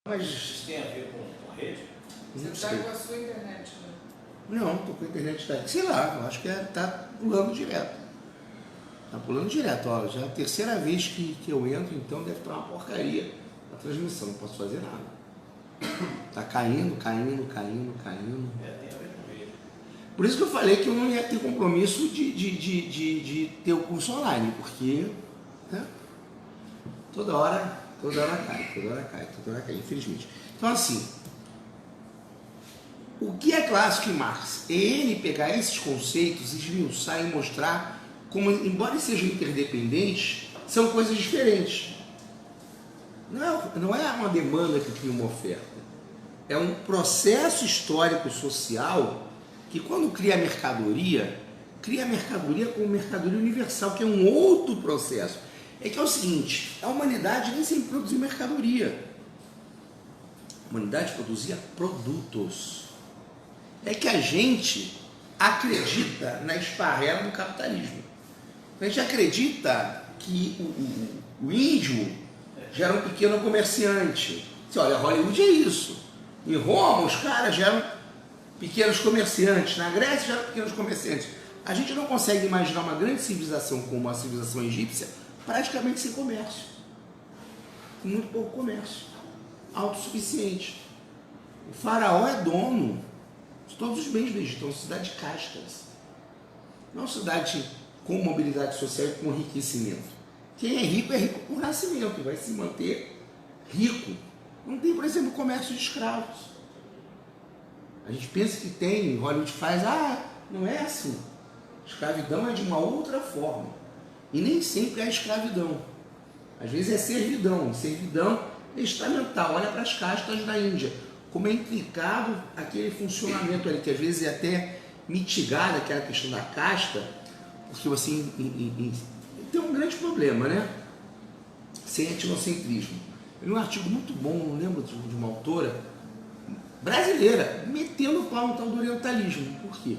Mas Isso tem a ver com a rede? não Você sei. está com a sua internet, né? Não, tô com a internet, sei lá, eu acho que tá pulando direto. Tá pulando direto, ó, já é a terceira vez que eu entro, então deve estar uma porcaria a transmissão, não posso fazer nada. Tá caindo. Tem a ver com rede. Por isso que eu falei que eu não ia ter compromisso de ter o curso online, porque né, toda hora cai, infelizmente. Então assim, o que é clássico em Marx? É ele pegar esses conceitos, esmiuçar e mostrar como, embora sejam interdependentes, são coisas diferentes. Não é uma demanda que cria uma oferta. É um processo histórico social que, quando cria a mercadoria como mercadoria universal, que é um outro processo. É que é o seguinte, a humanidade nem sempre produziu mercadoria. A humanidade produzia produtos. É que a gente acredita na esparrela do capitalismo. A gente acredita que o índio já era um pequeno comerciante. Você olha, Hollywood é isso. Em Roma, os caras já eram pequenos comerciantes. Na Grécia, já eram pequenos comerciantes. A gente não consegue imaginar uma grande civilização como a civilização egípcia praticamente sem comércio. Com muito pouco comércio. Autossuficiente. O faraó é dono de todos os bens do Egito. É uma cidade de castas. Não é uma cidade com mobilidade social e com enriquecimento. Quem é rico por nascimento, vai se manter rico. Não tem, por exemplo, comércio de escravos. A gente pensa que tem, Hollywood faz, não é assim. Escravidão é de uma outra forma. E nem sempre é escravidão. Às vezes é servidão. Servidão estamental. Olha para as castas da Índia. Como é implicado aquele funcionamento ali, que às vezes é até mitigado aquela questão da casta, porque você tem um grande problema, né? Sem etnocentrismo. Eu li um artigo muito bom, não lembro de uma autora brasileira, metendo o pau no tal do orientalismo. Por quê?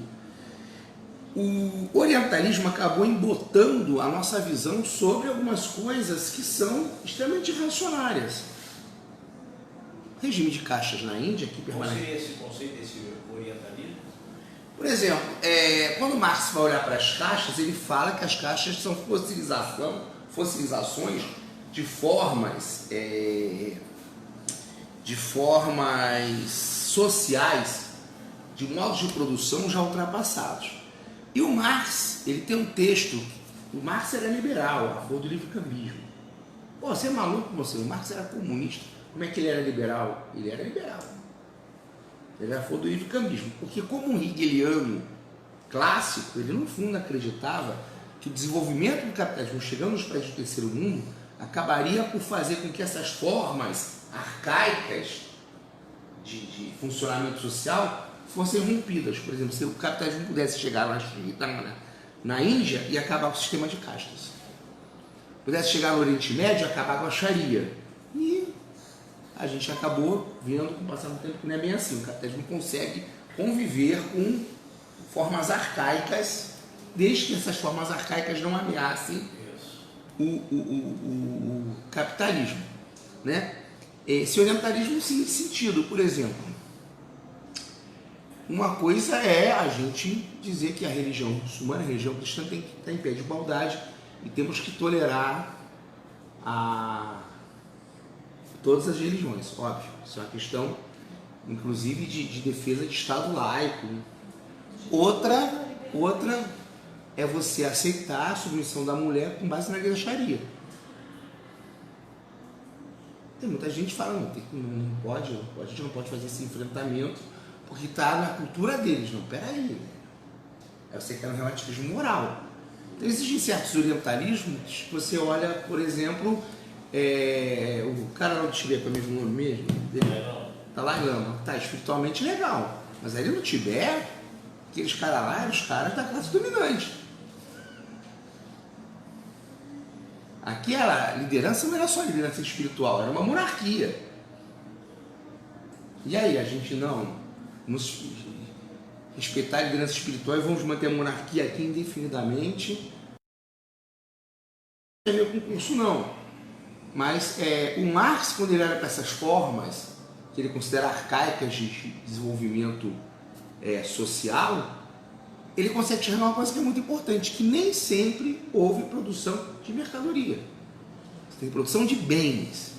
O orientalismo acabou embotando a nossa visão sobre algumas coisas que são extremamente reacionárias. Regime de castas na Índia, que permanece. Qual seria esse conceito, esse orientalismo? Por exemplo, quando Marx vai olhar para as castas, ele fala que as castas são fossilizações de formas sociais, de modos de produção já ultrapassados. E o Marx, ele tem um texto, o Marx era liberal, a favor do livre-cambismo. Pô, você é maluco, você? O Marx era comunista. Como é que ele era liberal? Ele era liberal. Ele era a favor do livre-cambismo. Porque, como um hegeliano clássico, ele no fundo acreditava que o desenvolvimento do capitalismo, chegando nos países do terceiro mundo, acabaria por fazer com que essas formas arcaicas de funcionamento social fossem rompidas. Por exemplo, se o capitalismo pudesse chegar na Índia e acabar com o sistema de castas. Pudesse chegar no Oriente Médio e acabar com a Sharia. E a gente acabou vendo com o passar do tempo que não é bem assim. O capitalismo consegue conviver com formas arcaicas, desde que essas formas arcaicas não ameacem o capitalismo, né? Esse orientalismo sim, sentido, por exemplo, uma coisa é a gente dizer que a religião muçulmana, a religião cristã tem que estar em pé de igualdade e temos que tolerar todas as religiões, óbvio. Isso é uma questão, inclusive, de defesa de Estado laico. Outra é você aceitar a submissão da mulher com base na lei da Sharia. Tem muita gente que fala, não pode, a gente não pode fazer esse enfrentamento porque está na cultura deles. Não, peraí. É você que está no relativismo moral. Então existem certos orientalismos que você olha, por exemplo, o cara lá do Tibete, é o mesmo nome mesmo? Dalai Lama. Tá espiritualmente legal. Mas ali no Tibete, aqueles caras lá eram os caras da classe dominante. Aqui a liderança não era só liderança espiritual, era uma monarquia. E aí, a gente não nos respeitar a liderança espiritual e vamos manter a monarquia aqui indefinidamente? Não é meu concurso, não. Mas o Marx, quando ele olha para essas formas que ele considera arcaicas de desenvolvimento social, ele consegue enxergar uma coisa que é muito importante, que nem sempre houve produção de mercadoria. Você tem produção de bens.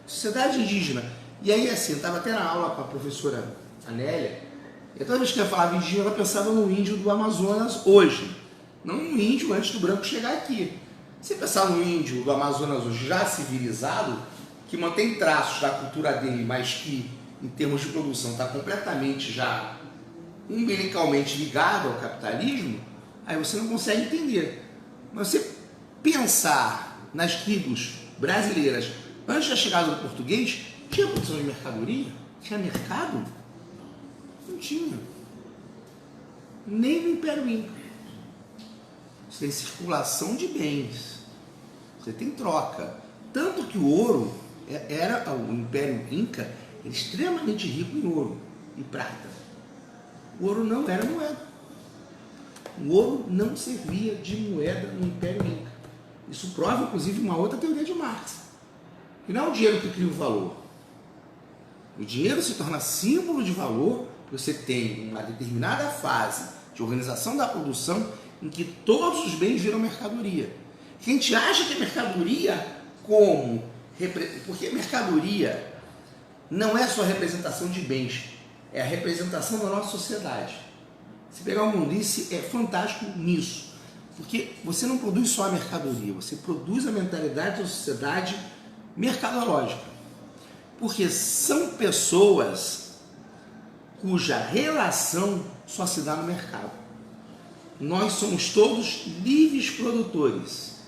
Sociedade indígena. E aí, assim, eu estava até na aula com a professora Anélia, e toda vez que ela falava indígena, ela pensava no índio do Amazonas hoje, não no índio antes do branco chegar aqui. Se pensar no índio do Amazonas hoje já civilizado, que mantém traços da cultura dele, mas que, em termos de produção, está completamente já umbilicalmente ligado ao capitalismo, aí você não consegue entender. Mas você pensar nas tribos brasileiras antes da chegada do português, tinha produção de mercadoria? Tinha mercado? Não tinha. Nem no Império Inca. Você tem circulação de bens. Você tem troca. Tanto que o ouro era o Império Inca era extremamente rico em ouro e prata. O ouro não era moeda. O ouro não servia de moeda no Império Inca. Isso prova, inclusive, uma outra teoria de Marx. Que não é o dinheiro que cria o valor. O dinheiro se torna símbolo de valor porque você tem uma determinada fase de organização da produção em que todos os bens viram mercadoria. A gente acha que a mercadoria como... Porque mercadoria não é só representação de bens, é a representação da nossa sociedade. Se pegar o Mundice, é fantástico nisso. Porque você não produz só a mercadoria, você produz a mentalidade da sociedade mercadológica. Porque são pessoas cuja relação só se dá no mercado. Nós somos todos livres produtores.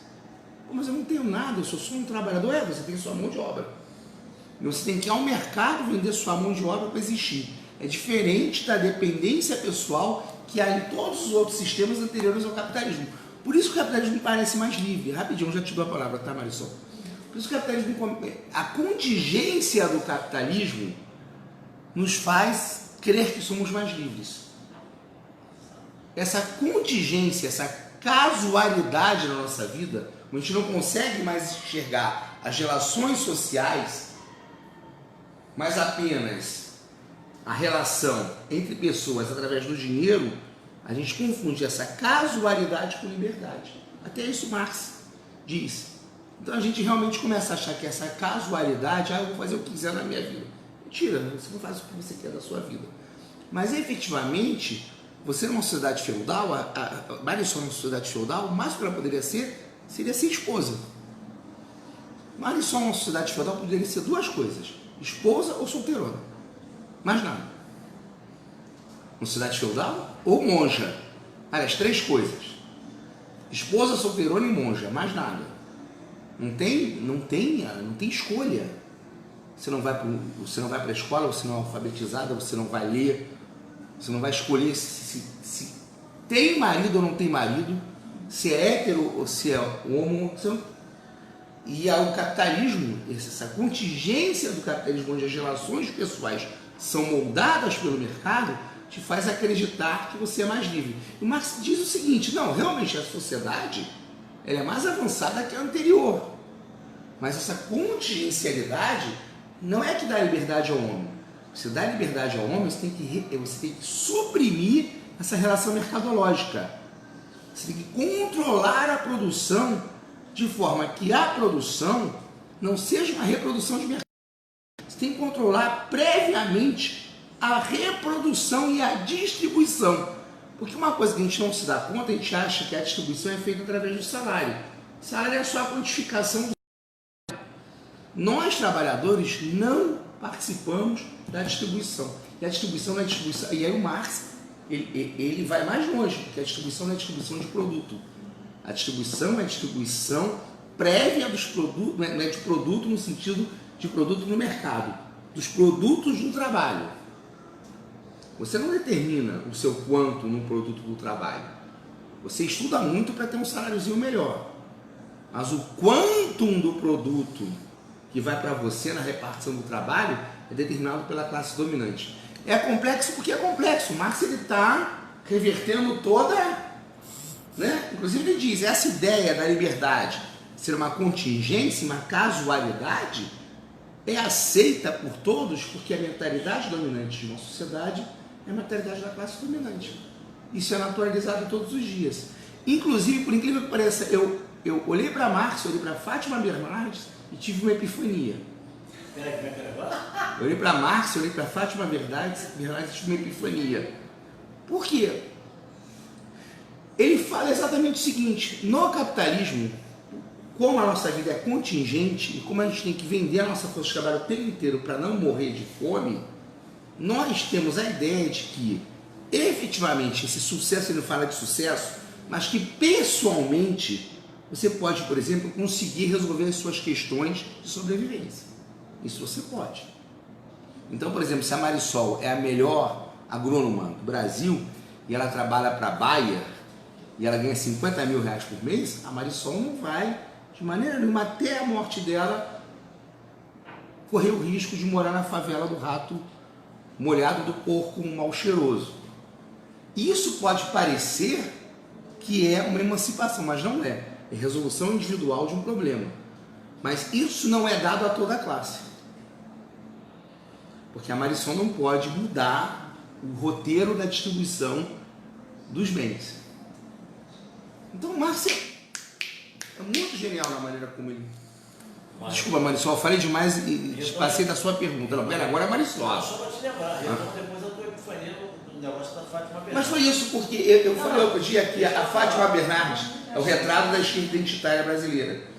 Mas eu não tenho nada, eu sou só um trabalhador. Você tem sua mão de obra. Você tem que ir ao mercado vender sua mão de obra para existir. É diferente da dependência pessoal que há em todos os outros sistemas anteriores ao capitalismo. Por isso que o capitalismo parece mais livre. Rapidinho, já te dou a palavra, tá, Marisol? Por isso que o capitalismo, a contingência do capitalismo nos faz crer que somos mais livres. Essa contingência, essa casualidade na nossa vida, a gente não consegue mais enxergar as relações sociais, mas apenas a relação entre pessoas através do dinheiro, a gente confunde essa casualidade com liberdade. Até isso Marx diz. Então a gente realmente começa a achar que essa casualidade, eu vou fazer o que quiser na minha vida. Mentira, você não faz o que você quer da sua vida. Mas efetivamente, você numa sociedade feudal, a Marisol numa sociedade feudal, o máximo que ela poderia ser, seria ser esposa. Marisol numa sociedade feudal poderia ser duas coisas, esposa ou solteirona. Mais nada. Uma sociedade feudal ou monja. Aliás, três coisas. Esposa, solteirona e monja, mais nada. Não tem escolha. Você não vai para a escola, você não é alfabetizada, você não vai ler, você não vai escolher se tem marido ou não tem marido, se é hétero ou se é homo. E o capitalismo, essa contingência do capitalismo, onde as relações pessoais são moldadas pelo mercado, te faz acreditar que você é mais livre. E Marx diz o seguinte, não, realmente a sociedade ela é mais avançada que a anterior. Mas essa contingencialidade não é que dá liberdade ao homem. Você dá liberdade ao homem, você tem que suprimir essa relação mercadológica. Você tem que controlar a produção de forma que a produção não seja uma reprodução de mercado. Você tem que controlar previamente a reprodução e a distribuição. Porque uma coisa que a gente não se dá conta, a gente acha que a distribuição é feita através do salário. O salário é só a quantificação do salário. Nós, trabalhadores, não participamos da distribuição. E a distribuição não é distribuição. E aí o Marx, ele vai mais longe, porque a distribuição não é distribuição de produto. A distribuição é a distribuição prévia dos produtos, não é de produto no sentido de produto no mercado, dos produtos do trabalho. Você não determina o seu quanto no produto do trabalho. Você estuda muito para ter um saláriozinho melhor. Mas o quantum do produto que vai para você na repartição do trabalho é determinado pela classe dominante. É complexo porque é complexo. O Marx está revertendo toda... Né? Inclusive ele diz, essa ideia da liberdade ser uma contingência, uma casualidade, é aceita por todos porque a mentalidade dominante de uma sociedade é a mentalidade da classe dominante. Isso é naturalizado todos os dias. Inclusive, por incrível que pareça, eu olhei para Marx, olhei para Fátima Bernardes e tive uma epifania. Eu olhei para Marx, olhei para Fátima Bernardes e tive uma epifania. Por quê? Ele fala exatamente o seguinte: no capitalismo, como a nossa vida é contingente e como a gente tem que vender a nossa força de trabalho o tempo inteiro para não morrer de fome, nós temos a ideia de que, efetivamente, esse sucesso, ele não fala de sucesso, mas que pessoalmente você pode, por exemplo, conseguir resolver as suas questões de sobrevivência. Isso você pode. Então, por exemplo, se a Marisol é a melhor agrônoma do Brasil e ela trabalha para a Bayer e ela ganha 50 mil reais por mês, a Marisol não vai, de maneira nenhuma, até a morte dela, correr o risco de morar na favela do rato molhado, do porco mal cheiroso. Isso pode parecer que é uma emancipação, mas não é. É resolução individual de um problema. Mas isso não é dado a toda a classe. Porque a Marisol não pode mudar o roteiro da distribuição dos bens. Então o Marx é muito genial na maneira como ele... Desculpa, Marisol, eu falei demais e passei da sua pergunta. Não, pera, agora é Marisol. Não, só para te lembrar, depois eu estou epifania do negócio da Fátima Bernardes. Mas foi isso, porque eu falei outro dia que a Fátima Bernardes é o retrato da esquerda identitária brasileira.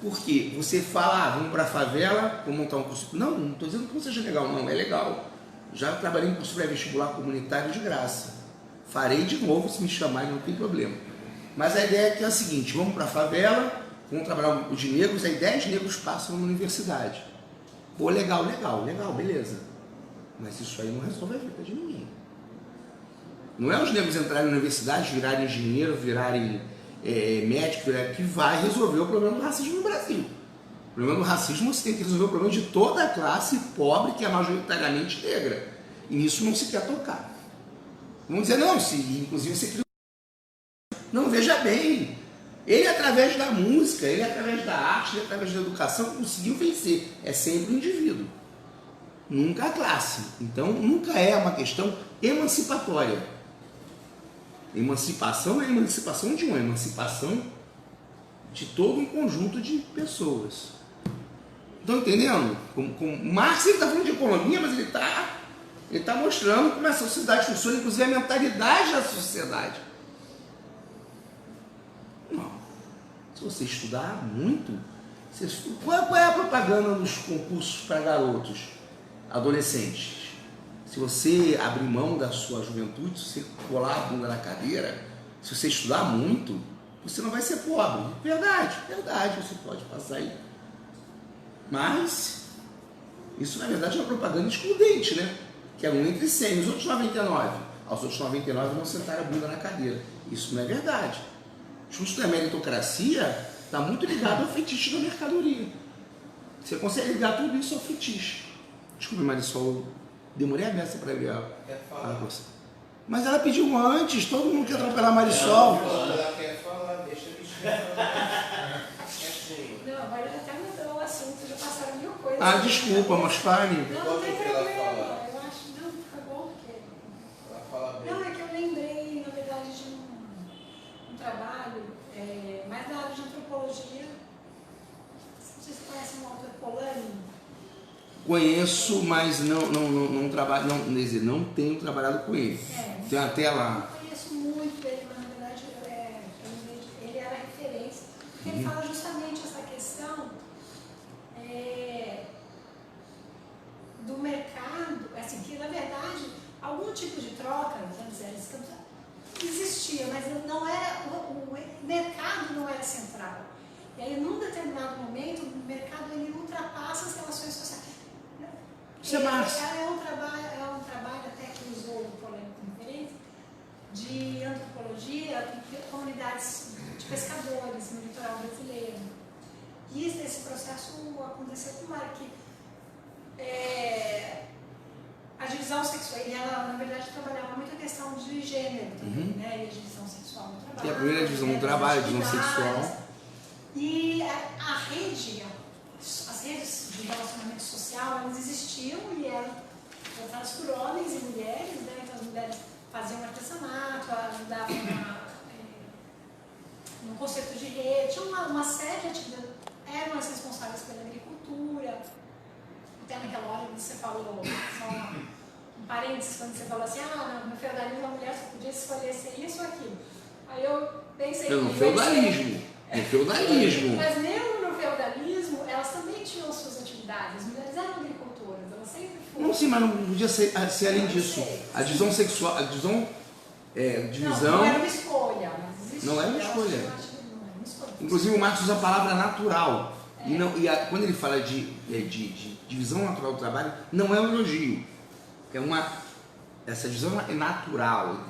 Porque você fala, vamos para a favela, vou montar um curso... Não estou dizendo que não seja legal, não, é legal. Já trabalhei em curso pré-vestibular comunitário de graça. Farei de novo se me chamarem, não tem problema. Mas a ideia é que é a seguinte: vamos para a favela, vamos trabalhar os negros, aí 10 negros passam na universidade. Pô, legal, beleza. Mas isso aí não resolve a vida de ninguém. Não é os negros entrarem na universidade, virarem engenheiro, virarem médico, que vai resolver o problema do racismo no Brasil. O problema do racismo, você tem que resolver o problema de toda a classe pobre, que é majoritariamente negra. E nisso não se quer tocar. Vamos dizer, não, se inclusive você criou... Não, veja bem, ele através da música, ele através da arte, ele através da educação conseguiu vencer. É sempre o indivíduo, nunca a classe. Então nunca é uma questão emancipatória. Emancipação é a emancipação de um, é a emancipação de todo um conjunto de pessoas. Estão entendendo? Como Marx está falando de economia, mas ele está mostrando como a sociedade funciona, inclusive a mentalidade da sociedade. Não. Se você estudar muito, qual é a propaganda nos concursos para garotos, adolescentes? Se você abrir mão da sua juventude, se você colar a bunda na cadeira, se você estudar muito, você não vai ser pobre. Verdade, você pode passar aí. Mas isso na verdade é uma propaganda excludente, né? Que é um entre 100, os outros 99. Os outros 99 vão sentar a bunda na cadeira. Isso não é verdade. Justo da meritocracia está muito ligado ao fetiche da mercadoria. Você consegue ligar tudo isso ao fetiche. Desculpa, Marisol, demorei a beça para ver a coisa. Mas ela pediu antes, todo mundo quer atropelar a Marisol. Ela quer falar, deixa eu falar. Não, agora ela até mudou o assunto, já passaram mil coisas. Ah, desculpa, mas fale. Não tem problema, eu acho, não, foi bom porque... Ela fala bem. Não, é que eu lembrei, na verdade, de um trabalho, mais na área de antropologia. Não sei se você conhece um autor, Polanyi. Conheço, mas não trabalho, não tenho trabalhado com ele. Tem até lá. Eu conheço muito ele, mas na verdade ele era referência. Porque ele fala justamente essa questão do mercado, assim, que na verdade algum tipo de troca, vamos dizer, existia, mas não era, o mercado não era central. E aí, num determinado momento, o mercado ele ultrapassa as relações sociais. Isso é massa. É um trabalho até que usou o Polanyi como referência de antropologia em comunidades de pescadores no litoral brasileiro. E esse processo aconteceu com o Marx, a divisão sexual, e ela na verdade trabalhava muito a questão de gênero também, né? E a divisão sexual no trabalho. Que é a primeira divisão do trabalho, a divisão sexual. E a rede, as as redes de relacionamento social, elas existiam e eram voltadas por homens e mulheres, né? Então as mulheres faziam artesanato, ajudavam no conceito de rede, tinha uma série de atividades, eram as responsáveis pela agricultura. Até naquela hora que você falou, só um parênteses, quando você falou assim, no feudalismo a mulher só podia escolher ser isso ou aquilo. Aí eu pensei... No feudalismo. No feudalismo. Mas mesmo no feudalismo, elas também tinham suas atividades. As mulheres eram agricultoras, elas sempre foram. Não, sim, mas não podia ser além disso. A divisão sexual, a divisão... divisão... Não era uma escolha, mas existia. Não era uma escolha. Não era uma escolha. Inclusive o Marx usa a palavra natural. Quando ele fala de divisão natural do trabalho, não é um elogio. Essa divisão é natural.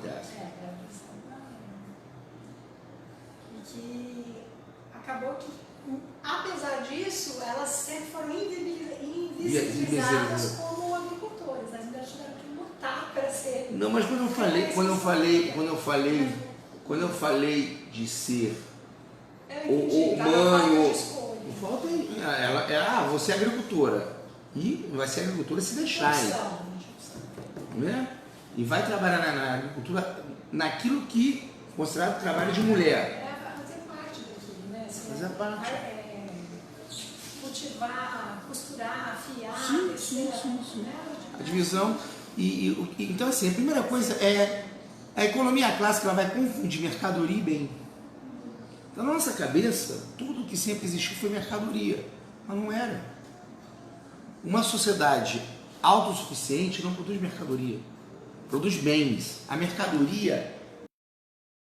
E que acabou que, apesar disso, elas sempre foram invisibilizadas como agricultores. As mulheres tiveram que lutar para ser. Não, mas quando eu falei de ser ou mãe, falta aí, você é agricultora e vai ser agricultora se deixar, né? E vai trabalhar na agricultura naquilo que é considerado trabalho de mulher. Fazer parte daquilo, né? Fazer parte. Cultivar, costurar, afiar, sim. A divisão. Então, assim, a primeira coisa é a economia clássica, ela vai confundir mercadoria e bem. Então, na nossa cabeça, tudo que sempre existiu foi mercadoria, mas não era. Uma sociedade autossuficiente não produz mercadoria, produz bens. A mercadoria é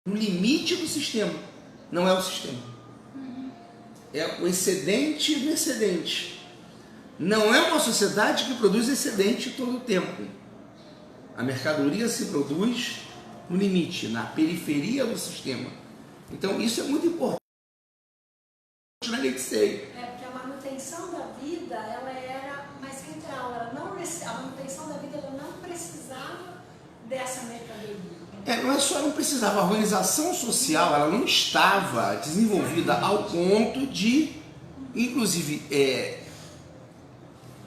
no limite do sistema, não é o sistema. É o excedente do excedente. Não é uma sociedade que produz excedente todo o tempo. A mercadoria se produz no limite, na periferia do sistema. Então, isso é muito importante na lei de Say. Porque a manutenção da vida, ela era mais central. A manutenção da vida, ela não precisava dessa mercadoria. Não é só não precisava, a organização social, ela não estava desenvolvida ao ponto de, inclusive,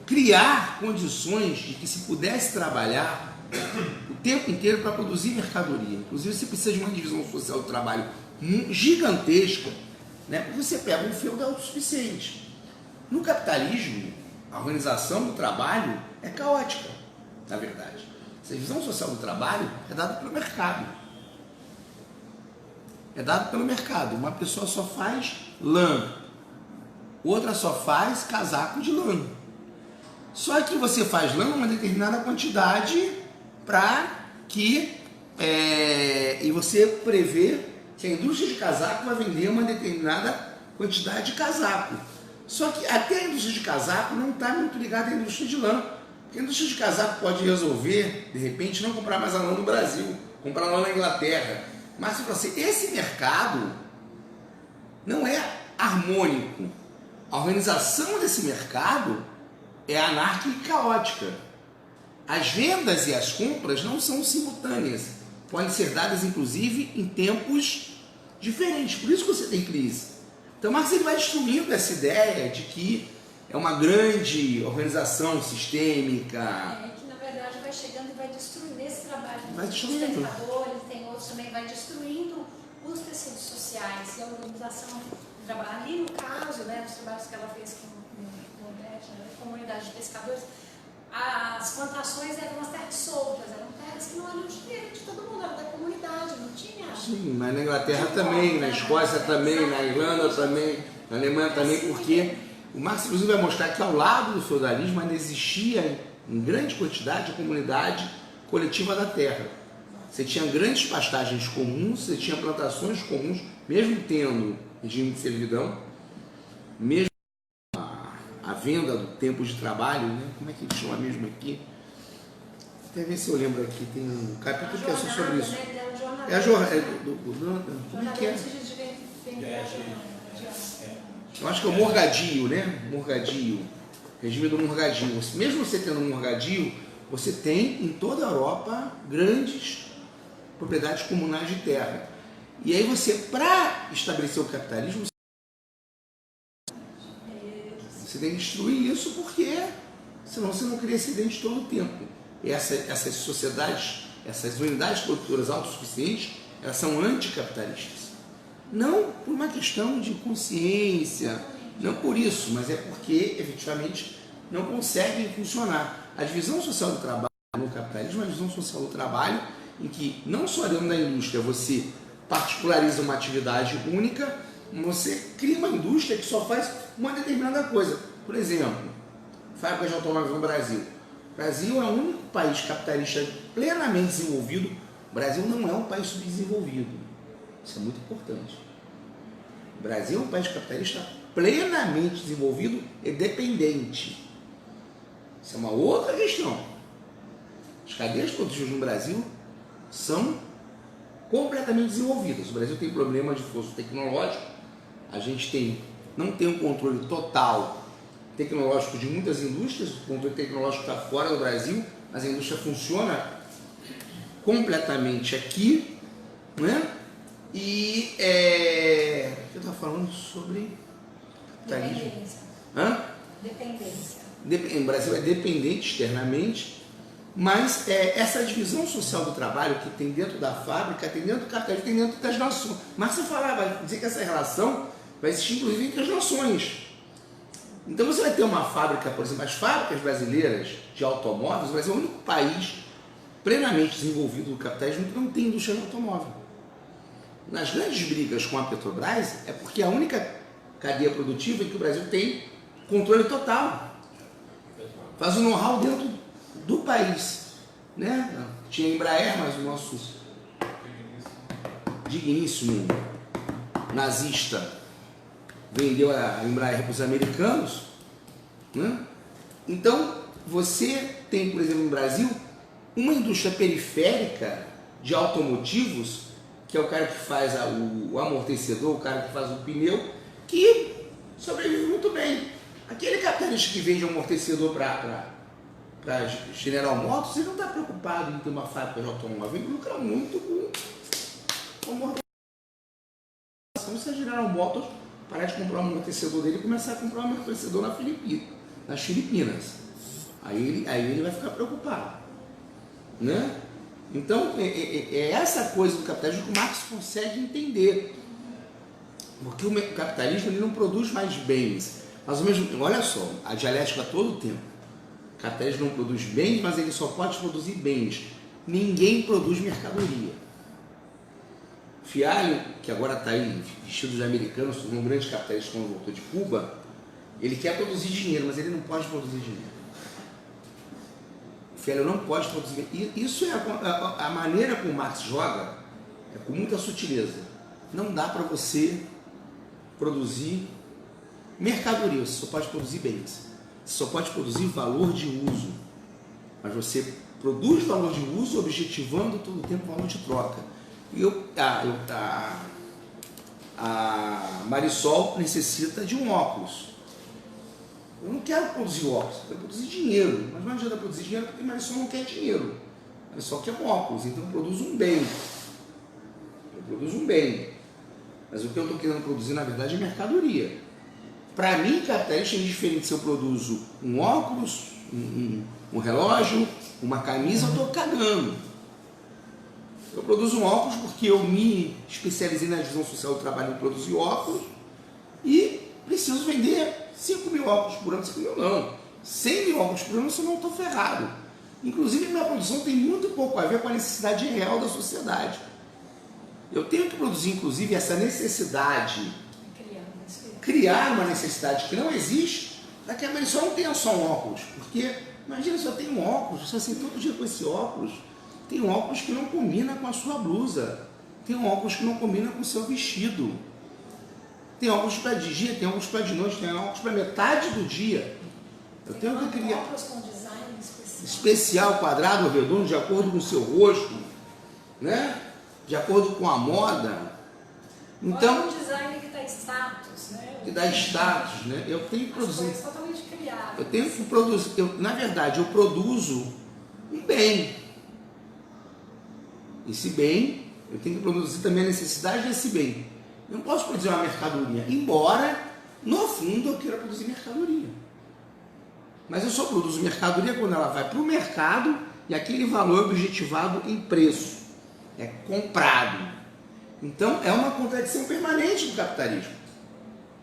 criar condições de que se pudesse trabalhar o tempo inteiro para produzir mercadoria. Inclusive, você precisa de uma divisão social do trabalho gigantesca, né? Porque você pega um feudo autossuficiente. No capitalismo, a organização do trabalho é caótica, na verdade. A divisão social do trabalho é dada pelo mercado. É dado pelo mercado. Uma pessoa só faz lã, outra só faz casaco de lã. Só que você faz lã uma determinada quantidade para que e você prevê que a indústria de casaco vai vender uma determinada quantidade de casaco. Só que até a indústria de casaco não está muito ligada à indústria de lã. Porque a indústria de casaco pode resolver, de repente, não comprar mais a lã no Brasil, comprar lã na Inglaterra. Mas se você, esse mercado não é harmônico. A organização desse mercado é anárquica e caótica. As vendas e as compras não são simultâneas. Podem ser dadas, inclusive, em tempos diferentes. Por isso que você tem crise. Então, Marx ele vai destruindo essa ideia de que é uma grande organização sistêmica. Que, na verdade, vai chegando e vai destruindo esse trabalho. Vai destruindo. Os pescadores, tem outros também, vai destruindo os tecidos sociais e a organização do trabalho. Ali, no caso, né, dos trabalhos que ela fez com o Odete, a comunidade de pescadores, as plantações eram umas terras soltas, eram terras que não eram de todo mundo, eram da comunidade, não tinha... Sim, mas na Inglaterra também, na Escócia também, na Irlanda também, na Alemanha também, porque o Marx inclusive vai mostrar que ao lado do feudalismo ainda existia em grande quantidade a comunidade coletiva da terra. Você tinha grandes pastagens comuns, você tinha plantações comuns, mesmo tendo regime de servidão, mesmo a venda do tempo de trabalho, né? Como é que ele chama mesmo aqui? Até ver se eu lembro aqui, tem um capítulo que é só sobre isso. É a jornada. Como é que é? Eu acho que é o morgadio, né? Morgadio. Regime do morgadio. Mesmo você tendo um morgadio, você tem em toda a Europa grandes propriedades comunais de terra. E aí você, para estabelecer o capitalismo, Você tem que destruir isso porque senão você não cria acidente todo o tempo. E essas sociedades, essas unidades produtoras autossuficientes, elas são anticapitalistas. Não por uma questão de consciência, não por isso, mas é porque efetivamente não conseguem funcionar. A divisão social do trabalho no capitalismo é uma divisão social do trabalho em que não só dentro da indústria você particulariza uma atividade única, você cria uma indústria que só faz uma determinada coisa. Por exemplo, fábricas de automóveis no Brasil. O Brasil é o único país capitalista plenamente desenvolvido. O Brasil não é um país subdesenvolvido. Isso é muito importante. O Brasil é um país capitalista plenamente desenvolvido e dependente. Isso é uma outra questão. As cadeias produtivas no Brasil são completamente desenvolvidas. O Brasil tem problema de esforço tecnológico. A gente não tem um controle total tecnológico de muitas indústrias. O controle tecnológico está fora do Brasil, mas a indústria funciona completamente aqui, né? E eu estava falando sobre Dependência. Hã? Dependência. O Brasil é dependente externamente, mas essa divisão social do trabalho que tem dentro da fábrica, tem dentro do capitalismo, tem dentro das nações. Mas você vai dizer que essa relação vai existir inclusive entre as nações. Então você vai ter uma fábrica, por exemplo, as fábricas brasileiras de automóveis. O Brasil é o único país plenamente desenvolvido do capitalismo que não tem indústria de automóvel. Nas grandes brigas com a Petrobras é porque é a única cadeia produtiva em que o Brasil tem controle total. Faz o know-how dentro do país, né? Tinha Embraer, mas o nosso digníssimo nazista vendeu a Embraer para os americanos, né? Então você tem, por exemplo, no Brasil uma indústria periférica de automotivos, que é o cara que faz o amortecedor, o cara que faz o pneu, que sobrevive muito bem. Aquele capitalista que vende amortecedor para General Motors, ele não está preocupado em ter uma fábrica de automóvel, ele lucra muito com amortecedor. Se a General Motors parar de comprar um amortecedor dele e começar a comprar um amortecedor nas Filipinas, aí ele vai ficar preocupado, né? Então é essa coisa do capitalismo que o Marx consegue entender, porque o capitalismo ele não produz mais bens, mas ao mesmo, olha só, a dialética todo o tempo. O capitalismo não produz bens, mas ele só pode produzir bens. Ninguém produz mercadoria. Fialho, que agora está aí vestido de americano, um grande capitalista quando voltou de Cuba, ele quer produzir dinheiro, mas ele não pode produzir dinheiro. O Fialho não pode produzir dinheiro. Isso é a maneira como o Marx joga, é com muita sutileza. Não dá para você produzir mercadoria, você só pode produzir bens. Você só pode produzir valor de uso. Mas você produz valor de uso objetivando todo o tempo valor de troca. E a Marisol necessita de um óculos. Eu não quero produzir óculos, eu quero produzir dinheiro. Mas não adianta produzir dinheiro porque a Marisol não quer dinheiro. A Marisol quer um óculos, então eu produzo um bem. Mas o que eu estou querendo produzir, na verdade, é mercadoria. Para mim, capitalista é indiferente se eu produzo um óculos, um relógio, uma camisa, eu estou cagando. Eu produzo um óculos porque eu me especializei na divisão social do trabalho em produzir óculos e preciso vender 5 mil óculos por ano. 5 mil não, 100 mil óculos por ano, senão eu estou ferrado. Inclusive, minha produção tem muito pouco a ver com a necessidade real da sociedade. Eu tenho que produzir, inclusive, essa necessidade, criar uma necessidade que não existe, para que a Marisol não tenha só um óculos. Porque, imagina se eu tenho um óculos, se eu assim todo dia com esse óculos, tem um óculos que não combina com a sua blusa, tem um óculos que não combina com o seu vestido, tem óculos para de dia, tem óculos para de noite, tem óculos para metade do dia. Eu tenho que criar óculos com design especial, quadrado ou redondo, de acordo com o seu rosto, né? De acordo com a moda. Então, um design que dá status, né? Que dá status, né? Eu tenho que produzir. As coisas totalmente criadas. Eu tenho que produzir. Na verdade, eu produzo um bem. Esse bem, eu tenho que produzir também a necessidade desse bem. Eu não posso produzir uma mercadoria, embora, no fundo, eu queira produzir mercadoria. Mas eu só produzo mercadoria quando ela vai para o mercado e aquele valor é objetivado em preço, é comprado. Então é uma contradição permanente do capitalismo.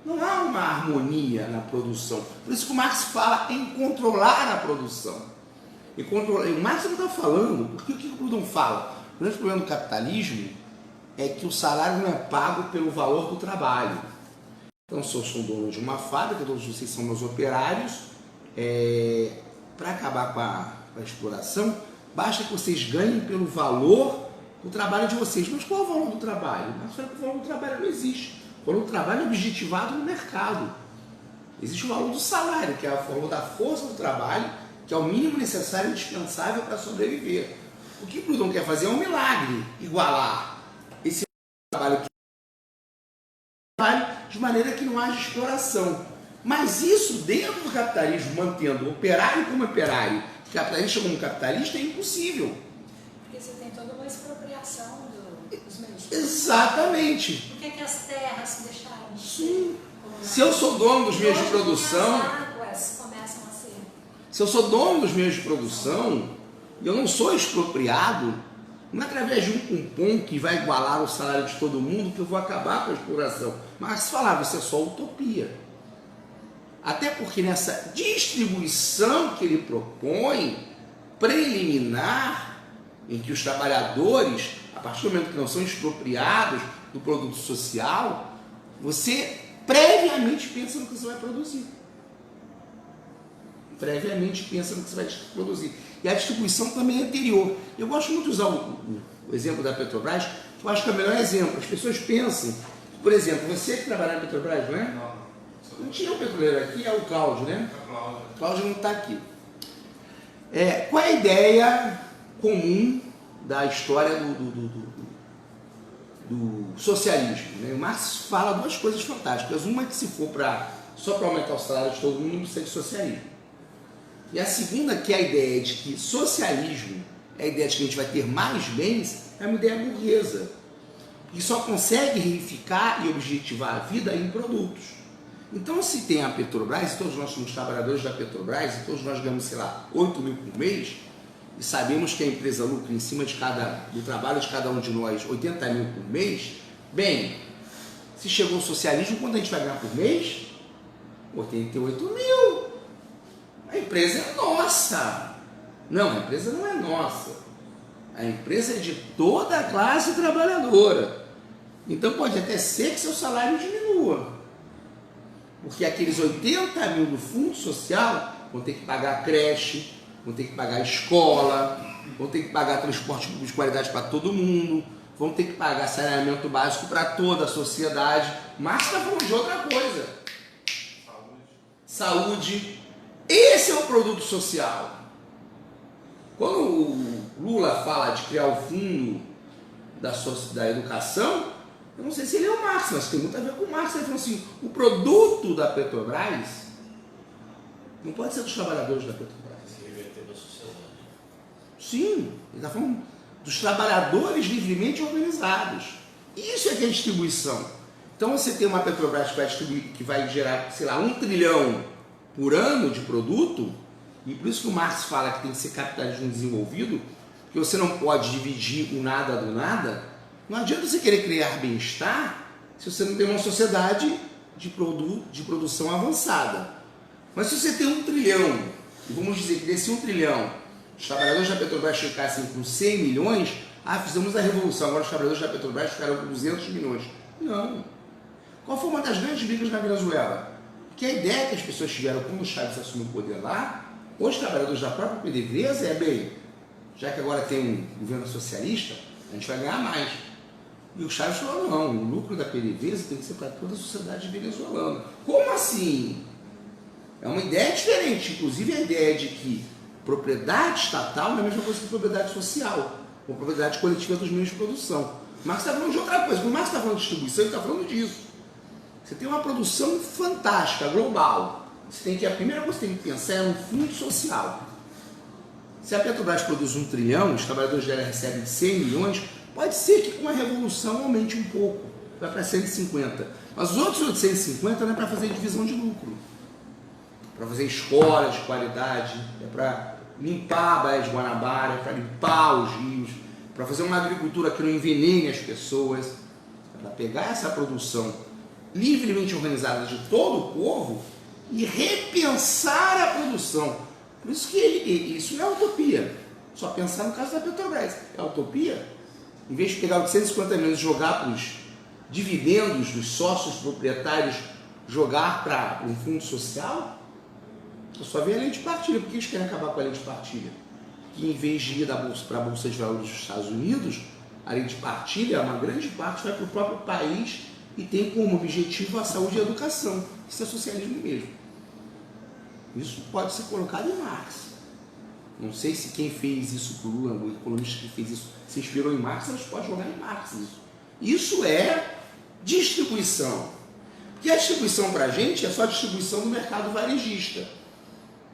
Não há uma harmonia na produção. Por isso que o Marx fala em controlar a produção. E o Marx não está falando, porque o que o Proudhon fala? O grande problema do capitalismo é que o salário não é pago pelo valor do trabalho. Então, se eu sou dono de uma fábrica, todos vocês são meus operários, para acabar com a exploração, basta que vocês ganhem pelo valor do trabalho de vocês. Mas qual é o valor do trabalho? Mas o valor do trabalho não existe. O valor do trabalho é objetivado no mercado. Existe o valor do salário, que é o valor da força do trabalho, que é o mínimo necessário e indispensável para sobreviver. O que o Proudhon quer fazer é um milagre, igualar esse trabalho de maneira que não haja exploração. Mas isso dentro do capitalismo, mantendo o operário como operário, o capitalista como capitalista, é impossível. Porque você tem toda uma expropriação dos meios. Exatamente. Por que as terras se deixaram? Sim. Se eu sou dono dos meios de produção, as águas começam a ser. se eu sou dono dos meios de produção e eu não sou expropriado, não é através de um cupom que vai igualar o salário de todo mundo que eu vou acabar com a exploração. Mas se falar, isso é só utopia. Até porque nessa distribuição que ele propõe, preliminar, em que os trabalhadores, a partir do momento que não são expropriados do produto social, você previamente pensa no que você vai produzir. Previamente pensa no que você vai produzir. E a distribuição também é anterior. Eu gosto muito de usar o exemplo da Petrobras, eu acho que é o melhor exemplo. As pessoas pensam, por exemplo, você que trabalha na Petrobras, não é? Não tinha um petroleiro aqui, é o Cláudio, né? O Cláudio não está aqui. Qual é a ideia comum da história do socialismo? Né? O Marx fala duas coisas fantásticas. Uma é que se for só para aumentar o salário de todo mundo, não precisa de socialismo. E a segunda, que é a ideia de que socialismo é a ideia de que a gente vai ter mais bens, é uma ideia burguesa, que só consegue reificar e objetivar a vida em produtos. Então, se tem a Petrobras, e todos nós somos trabalhadores da Petrobras, e todos nós ganhamos, sei lá, 8 mil por mês, e sabemos que a empresa lucra em cima do trabalho de cada um de nós 80 mil por mês, bem, se chegou o socialismo, quanto a gente vai ganhar por mês? 88 mil. A empresa é nossa. Não, a empresa não é nossa. A empresa é de toda a classe trabalhadora. Então pode até ser que seu salário diminua. Porque aqueles 80 mil do fundo social vão ter que pagar creche, vão ter que pagar escola, vão ter que pagar transporte público de qualidade para todo mundo, vão ter que pagar saneamento básico para toda a sociedade. Mas está falando de outra coisa. Saúde. Esse é o produto social. Quando o Lula fala de criar o fundo da educação, eu não sei se ele é o Marx, mas tem muito a ver com o Marx. Ele falou assim, o produto da Petrobras não pode ser dos trabalhadores da Petrobras. Se reverter para a sociedade. Sim, ele está falando dos trabalhadores livremente organizados. Isso é que é distribuição. Então você tem uma Petrobras que vai distribuir, que vai gerar, sei lá, 1 trilhão por ano de produto, e por isso que o Marx fala que tem que ser capitalismo desenvolvido, que você não pode dividir o nada do nada. Não adianta você querer criar bem-estar se você não tem uma sociedade de produção avançada. Mas se você tem 1 trilhão, e vamos dizer que desse 1 trilhão, os trabalhadores da Petrobras ficassem com 100 milhões, fizemos a revolução, agora os trabalhadores da Petrobras ficaram com 200 milhões. Não. Qual foi uma das grandes brigas na Venezuela? Que a ideia que as pessoas tiveram quando o Chávez assumiu o poder lá, os trabalhadores da própria PDVSA bem, já que agora tem um governo socialista, a gente vai ganhar mais. E o Chávez falou, não, o lucro da PDVSA tem que ser para toda a sociedade venezuelana. Como assim? É uma ideia diferente, inclusive a ideia de que propriedade estatal não é a mesma coisa que propriedade social, ou propriedade coletiva dos meios de produção. O Marx está falando de outra coisa. Quando o Marx está falando de distribuição, ele está falando disso. Você tem uma produção fantástica, global. A primeira coisa que você tem que pensar é um fundo social. Se a Petrobras produz 1 trilhão, os trabalhadores dela recebem 100 milhões, pode ser que com a revolução aumente um pouco, vai para 150. Mas os outros 150 não é para fazer divisão de lucro. para fazer escolas de qualidade, é para limpar a Baía de Guanabara, é para limpar os rios, para fazer uma agricultura que não envenene as pessoas, é para pegar essa produção livremente organizada de todo o povo e repensar a produção. Por isso que isso não é utopia. Só pensar no caso da Petrobras. É utopia? Em vez de pegar 850 milhões e jogar para os dividendos dos sócios proprietários, jogar para um fundo social, eu só vi a lei de partilha. Por que eles querem acabar com a lei de partilha? Que em vez de ir para a Bolsa de Valores dos Estados Unidos, a lei de partilha, uma grande parte vai para o próprio país e tem como objetivo a saúde e a educação. Isso é socialismo mesmo. Isso pode ser colocado em Marx. Não sei se quem fez isso para o Lula, o economista que fez isso, se inspirou em Marx, mas pode jogar em Marx isso. Isso é distribuição. Porque a distribuição para a gente é só a distribuição do mercado varejista.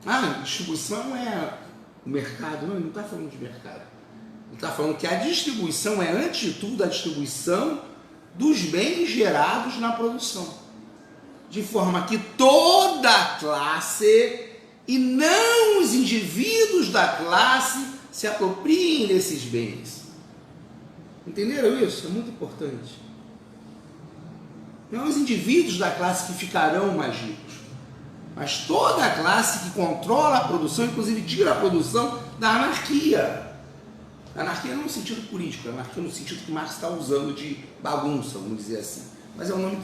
Ah, distribuição é o mercado. Não, ele não está falando de mercado. Ele está falando que a distribuição é, antes de tudo, a distribuição dos bens gerados na produção. De forma que toda a classe, e não os indivíduos da classe, se apropriem desses bens. Entenderam isso? É muito importante. Não os indivíduos da classe que ficarão mais ricos, mas toda a classe que controla a produção, inclusive tira a produção da anarquia. Anarquia não no sentido político, anarquia no sentido que Marx está usando de bagunça, vamos dizer assim. Mas é o nome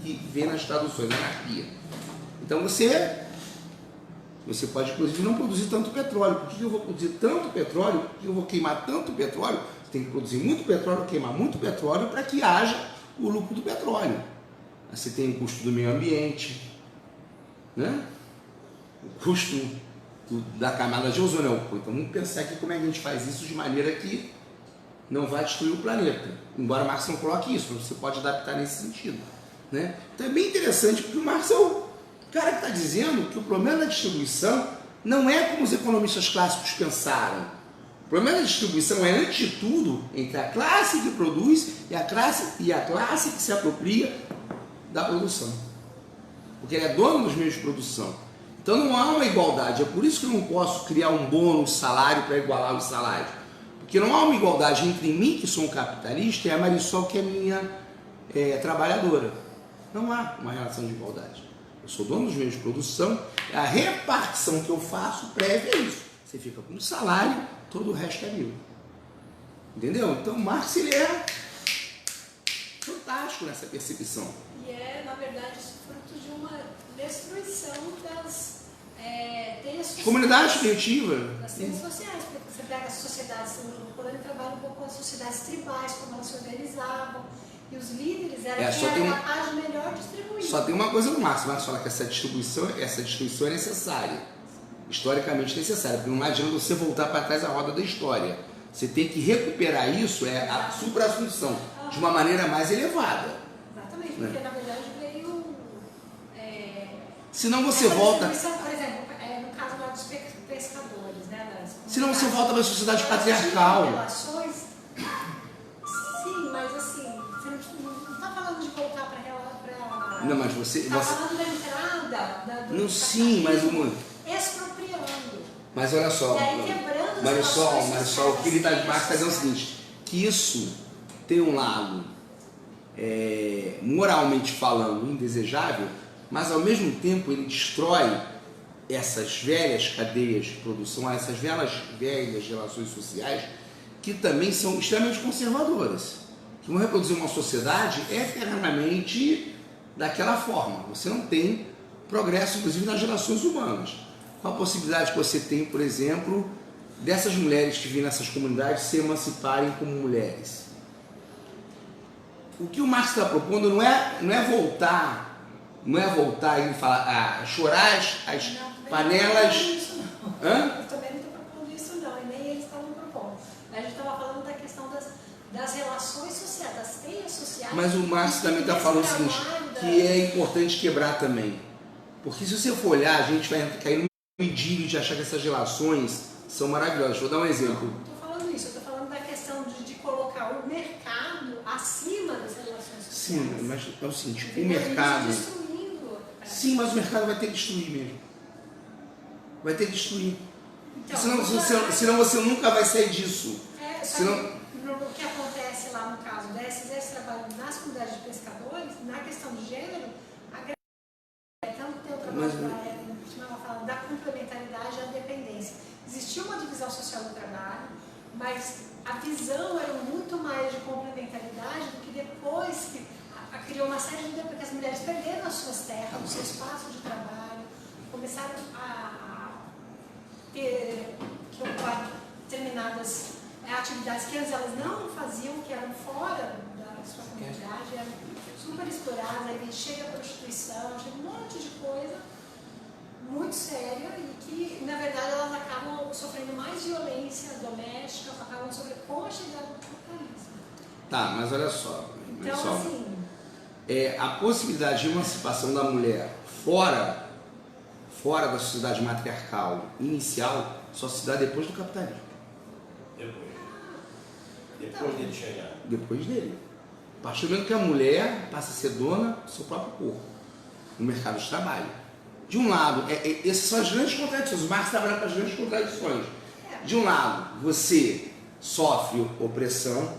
que vem nas traduções, anarquia. Então você pode, inclusive, não produzir tanto petróleo. Por que eu vou produzir tanto petróleo? Por que eu vou queimar tanto petróleo? Você tem que produzir muito petróleo, queimar muito petróleo para que haja o lucro do petróleo. Você tem o custo do meio ambiente, né? O custo da camada de ozônio. Então vamos pensar aqui como é que a gente faz isso de maneira que não vai destruir o planeta. Embora Marx não coloque isso, mas você pode adaptar nesse sentido, né? Então é bem interessante, porque o Marx é o cara que está dizendo que o problema da distribuição não é como os economistas clássicos pensaram. O problema da distribuição é, antes de tudo, entre a classe que produz e a classe que se apropria da produção. Porque ele é dono dos meios de produção. Então não há uma igualdade. É por isso que eu não posso criar um bônus salário para igualar os salários. Porque não há uma igualdade entre mim, que sou um capitalista, e a Marisol, que é minha trabalhadora. Não há uma relação de igualdade. Eu sou dono dos meios de produção, a repartição que eu faço prévia a isso. Você fica com o salário, todo o resto é meu. Entendeu? Então Marx, ele é fantástico nessa percepção. E é, na verdade, fruto de uma destruição das teias comunidades primitivas. Das teias sociais, porque você pega as sociedades, o Polanyi trabalha um pouco com as sociedades tribais, como elas se organizavam, e os líderes eram quem era capaz de melhor distribuir. Só tem uma coisa no Marx, o Marx fala que essa distribuição é necessária, historicamente necessária, porque não adianta você voltar para trás a roda da história. Você tem que recuperar isso, a supra-assunção, de uma maneira mais elevada. Exatamente, porque na verdade veio... senão você volta... Por exemplo, no caso lá dos pescadores, né? Senão você volta para a sociedade patriarcal. Relações, sim, mas assim, você não está falando de voltar para... Não, mas você... Está falando da entrada... Não, sim, mas... Expropriando. Mas olha só... E aí quebrando as mas só o que ele Marx está dizendo é o seguinte, que isso tem um lado moralmente falando indesejável, mas ao mesmo tempo ele destrói essas velhas cadeias de produção, essas velhas relações sociais que também são extremamente conservadoras, que vão reproduzir uma sociedade eternamente daquela forma. Você não tem progresso, inclusive, nas relações humanas. Qual a possibilidade que você tem, por exemplo, dessas mulheres que vivem nessas comunidades se emanciparem como mulheres? O que o Marx está propondo não é voltar e falar, chorar as panelas. Eu também não estou propondo isso, não, e nem eles estavam propondo. A gente estava falando da questão das relações sociais, das teias sociais. Mas o Marx também está falando o seguinte, que é importante quebrar também. Porque se você for olhar, a gente vai cair no idílio de achar que essas relações são maravilhosas. Vou dar um exemplo. Não estou falando isso, eu estou falando da questão de colocar o mercado acima das relações sociais. Sim, mas é o seguinte, o mercado... Sim, mas o mercado vai ter que destruir mesmo. vai ter que destruir. Então, Senão você nunca vai sair disso. Senão... O que acontece lá no caso desse trabalho nas comunidades de pescadores, na questão de gênero, tanto tem o trabalho da complementaridade e a dependência. Existia uma divisão social do trabalho, mas a visão era muito mais de complementaridade do que depois que criou uma série de... porque as mulheres perderam as suas terras, o seu espaço de trabalho, começaram a ter que ocupar determinadas atividades que antes elas não faziam, que eram fora da sua comunidade, eram super exploradas, aí chega a prostituição, chega um monte de coisa muito séria e que, na verdade, elas acabam sofrendo mais violência doméstica, acabam sofrendo com a chegada do capitalismo. Tá, mas olha só. Então, assim... a possibilidade de emancipação da mulher fora da sociedade matriarcal inicial só se dá depois do capitalismo. Depois dele chegar. Depois dele. A partir do momento que a mulher passa a ser dona do seu próprio corpo, no mercado de trabalho. De um lado, essas são as grandes contradições. O Marx trabalha com as grandes contradições. De um lado, você sofre opressão.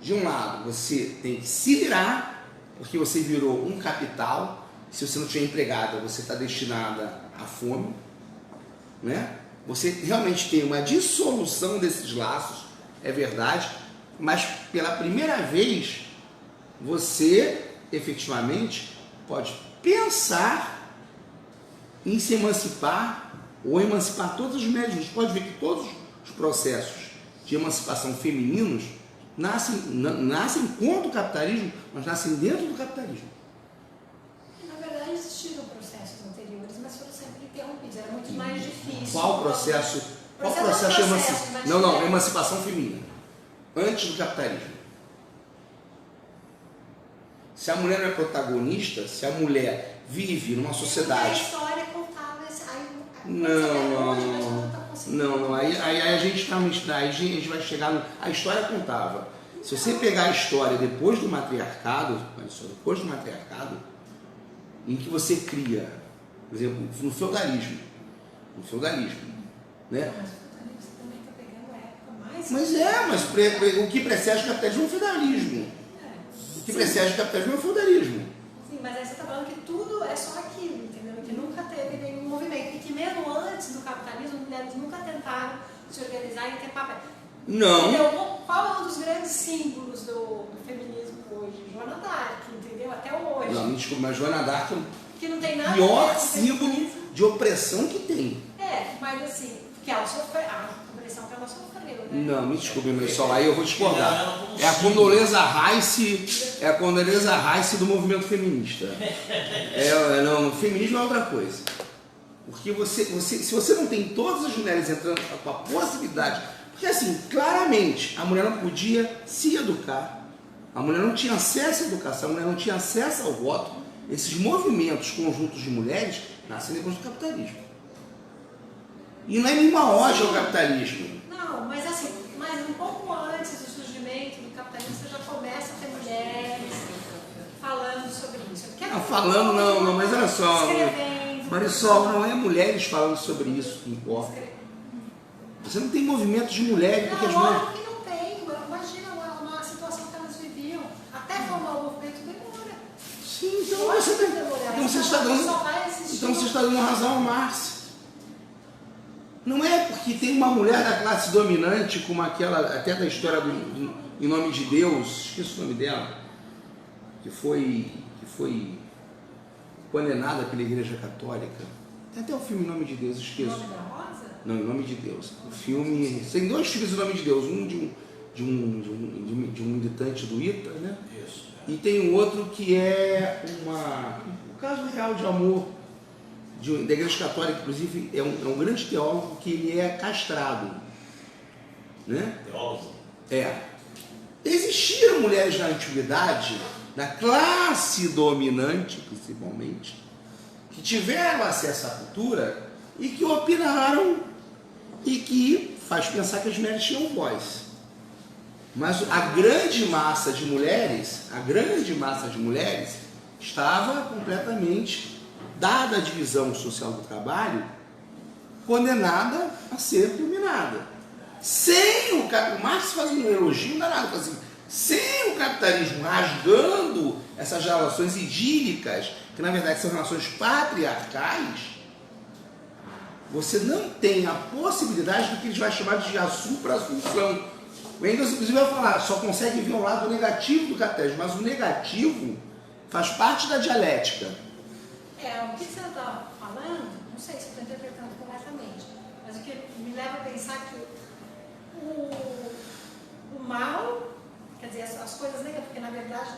De um lado, você tem que se virar, porque você virou um capital. Se você não tiver empregada, você está destinada à fome. Né? Você realmente tem uma dissolução desses laços, é verdade, mas pela primeira vez você efetivamente pode pensar em se emancipar ou emancipar todas as mulheres. A gente pode ver que todos os processos de emancipação femininos nascem contra o capitalismo, mas nascem dentro do capitalismo. Na verdade, existiram processos anteriores, mas foram sempre interrompidos. Era muito mais difícil. Qual processo de emancipação? Não, emancipação feminina. Antes do capitalismo. Se a mulher não é protagonista, se a mulher vive numa sociedade... A história contava esse... Não. Aí a gente vai chegar... A história contava. Se você pegar a história depois do matriarcado, em que você cria, por exemplo, no feudalismo, né? Mas o que precede o capitalismo é o feudalismo. O que precede o capitalismo é o feudalismo. Sim, mas aí você está falando que tudo é só aquilo, entendeu? Que nunca teve nenhum movimento. E que mesmo antes do capitalismo, as mulheres nunca tentaram se organizar e ter papel. Não. Entendeu? Qual é um dos grandes símbolos do feminismo hoje? Joana d'Arc, entendeu? Até hoje. Não, me desculpa, mas Joana d'Arc é que não tem nada pior símbolo de opressão que tem. Mas assim, porque ela sofreu, a opressão que ela sofreu, né? Não, me desculpe, mas só aí eu vou discordar. É a Condoleezza Rice do movimento feminista. Não, o feminismo é outra coisa. Porque se você não tem todas as mulheres entrando com a possibilidade, porque assim, claramente, a mulher não podia se educar, a mulher não tinha acesso à educação, a mulher não tinha acesso ao voto. Esses movimentos conjuntos de mulheres nascem depois do capitalismo. E não é nenhuma ode ao capitalismo. Não, mas assim, um pouco antes do surgimento do capitalismo, você já começa a ter mulheres falando sobre isso. Mas olha só, Marisol, não é mulheres falando sobre isso que importa. Você não tem movimentos de mulheres, porque as mulheres... Não, que não tem. Imagina uma situação que elas viviam. Até formar o movimento demora. Sim, então você está dando razão ao Marx. Não é porque tem uma mulher da classe dominante, como aquela, até da história Em Nome de Deus, esqueço o nome dela, que foi condenada pela Igreja Católica. Tem até o filme Em Nome de Deus, esqueço. O Nome da Rosa? Não, Em Nome de Deus. O filme... Tem dois filmes Em Nome de Deus. Um de um militante do ITA, né? Isso. E tem um outro que é um caso real de amor da Igreja Católica, inclusive é um grande teólogo que ele é castrado, né? Teólogo? Existiam mulheres na antiguidade, na classe dominante principalmente, que tiveram acesso à cultura e que opinaram e que faz pensar que as mulheres tinham voz. Mas a grande massa de mulheres estava completamente, dada a divisão social do trabalho, condenada a ser dominada. Sem o Marx faz um elogio danado, faz assim, sem o capitalismo rasgando essas relações idílicas, que na verdade são relações patriarcais, você não tem a possibilidade do que eles vão chamar de supra-assunção. O Engels, inclusive, vai falar, só consegue ver o lado negativo do capitalismo, mas o negativo faz parte da dialética. O que você está falando, não sei se eu estou interpretando corretamente, mas o que me leva a pensar que o mal, quer dizer, as coisas negativas, porque na verdade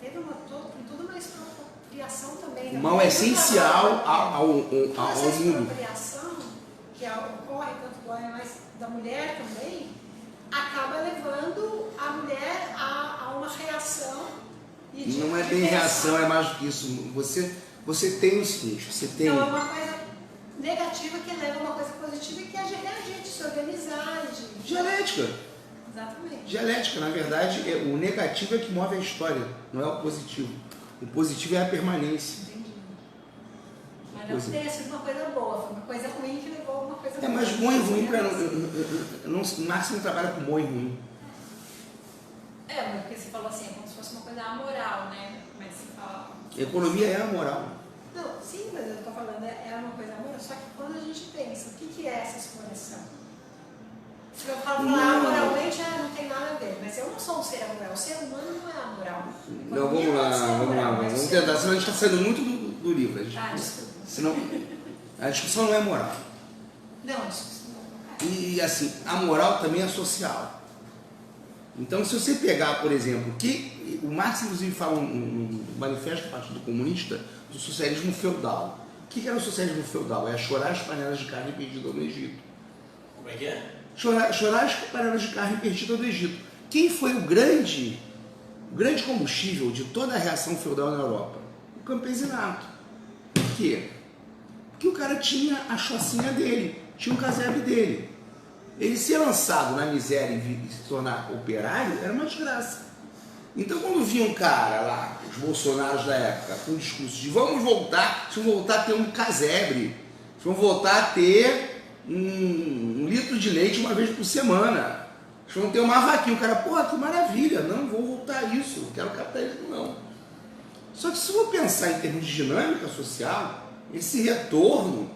tem toda uma expropriação também. O mal é essencial ao mundo. Essa expropriação que ocorre tanto da mulher também, acaba levando a mulher a uma reação. Não é bem reação, é mais do que isso. Você tem o seguinte, você tem... Então é uma coisa negativa que leva a uma coisa positiva, que é de reagir, de se organizar. Dialética. Exatamente. Dialética, na verdade, o negativo é que move a história, não é o positivo. O positivo é a permanência. Entendi. Mas não tenha sido uma coisa boa, foi uma coisa ruim que levou a uma coisa boa. Mas bom e ruim, Marx não trabalha com bom e ruim. Mas porque você falou assim, é como se fosse uma coisa amoral, né? Mas você fala... Economia é amoral. Não, sim, mas eu estou falando, é uma coisa amoral, só que quando a gente pensa, o que é essa exploração? Se eu falar amoralmente, não tem nada a ver, mas eu não sou um ser amoral, o ser humano não é amoral. Não, vamos lá, vamos tentar, senão a gente está saindo muito do livro. Desculpa. Senão, a discussão não é moral. Não, a discussão não é. E assim, a moral também é social. Então, se você pegar, por exemplo, que o Marx inclusive fala no Manifesto do Partido Comunista do socialismo feudal. O que era o socialismo feudal? É chorar as panelas de carne perdida no Egito. Como é que é? Chorar as panelas de carne perdida do Egito. Quem foi o grande combustível de toda a reação feudal na Europa? O campesinato. Por quê? Porque o cara tinha a chocinha dele, tinha o casebre dele. Ele ser lançado na miséria e se tornar operário era uma desgraça. Então, quando vinha um cara lá, os bolsonaros da época, com o discurso de vamos voltar a ter um casebre, vamos voltar a ter um litro de leite uma vez por semana, vamos ter uma vaquinha, o cara, pô, que maravilha, não vou voltar a isso, não quero capitalismo não. Só que se eu pensar em termos de dinâmica social, esse retorno,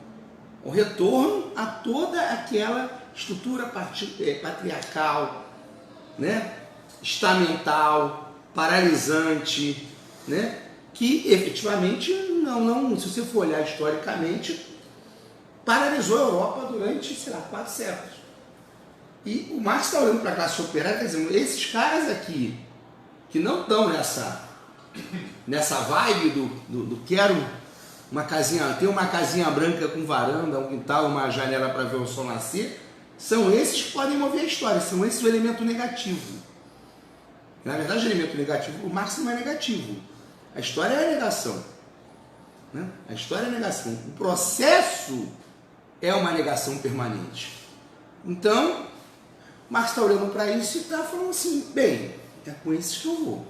o retorno a toda aquela estrutura patriarcal, né? Estamental, paralisante, né? Que efetivamente, se você for olhar historicamente, paralisou a Europa durante, 4 séculos. E o Marx está olhando para a classe operária, quer dizer, esses caras aqui, que não estão nessa vibe do quero uma casinha, ter uma casinha branca com varanda, um quintal, uma janela para ver o sol nascer, são esses que podem mover a história, são esses o elemento negativo. Na verdade, o elemento negativo, o Marx não é negativo. A história é a negação. Né? A história é a negação. O processo é uma negação permanente. Então, Marx está olhando para isso e está falando assim, bem, é com esses que eu vou.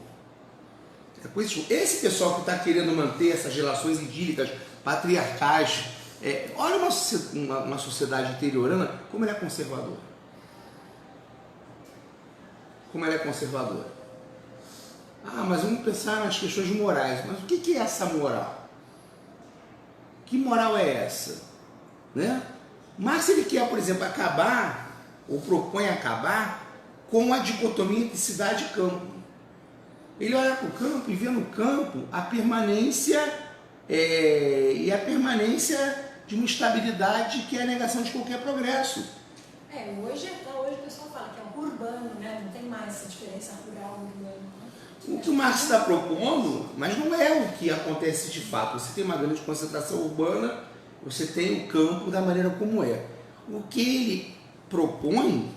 É com esses. Esse pessoal que está querendo manter essas relações idílicas, patriarcais, olha uma sociedade interiorana, como ela é conservadora. Como ela é conservadora. Mas vamos pensar nas questões morais. Mas o que é essa moral? Que moral é essa? Né? Marx ele quer, por exemplo, acabar, ou propõe acabar, com a dicotomia entre cidade e campo. Ele olha para o campo e vê no campo a permanência e a permanência de uma estabilidade que é a negação de qualquer progresso. Hoje o pessoal fala que é um urbano, né? Não tem mais essa diferença rural e urbano. O que o Marx está propondo, mas não é o que acontece de fato. Você tem uma grande concentração urbana, você tem o campo da maneira como é. O que ele propõe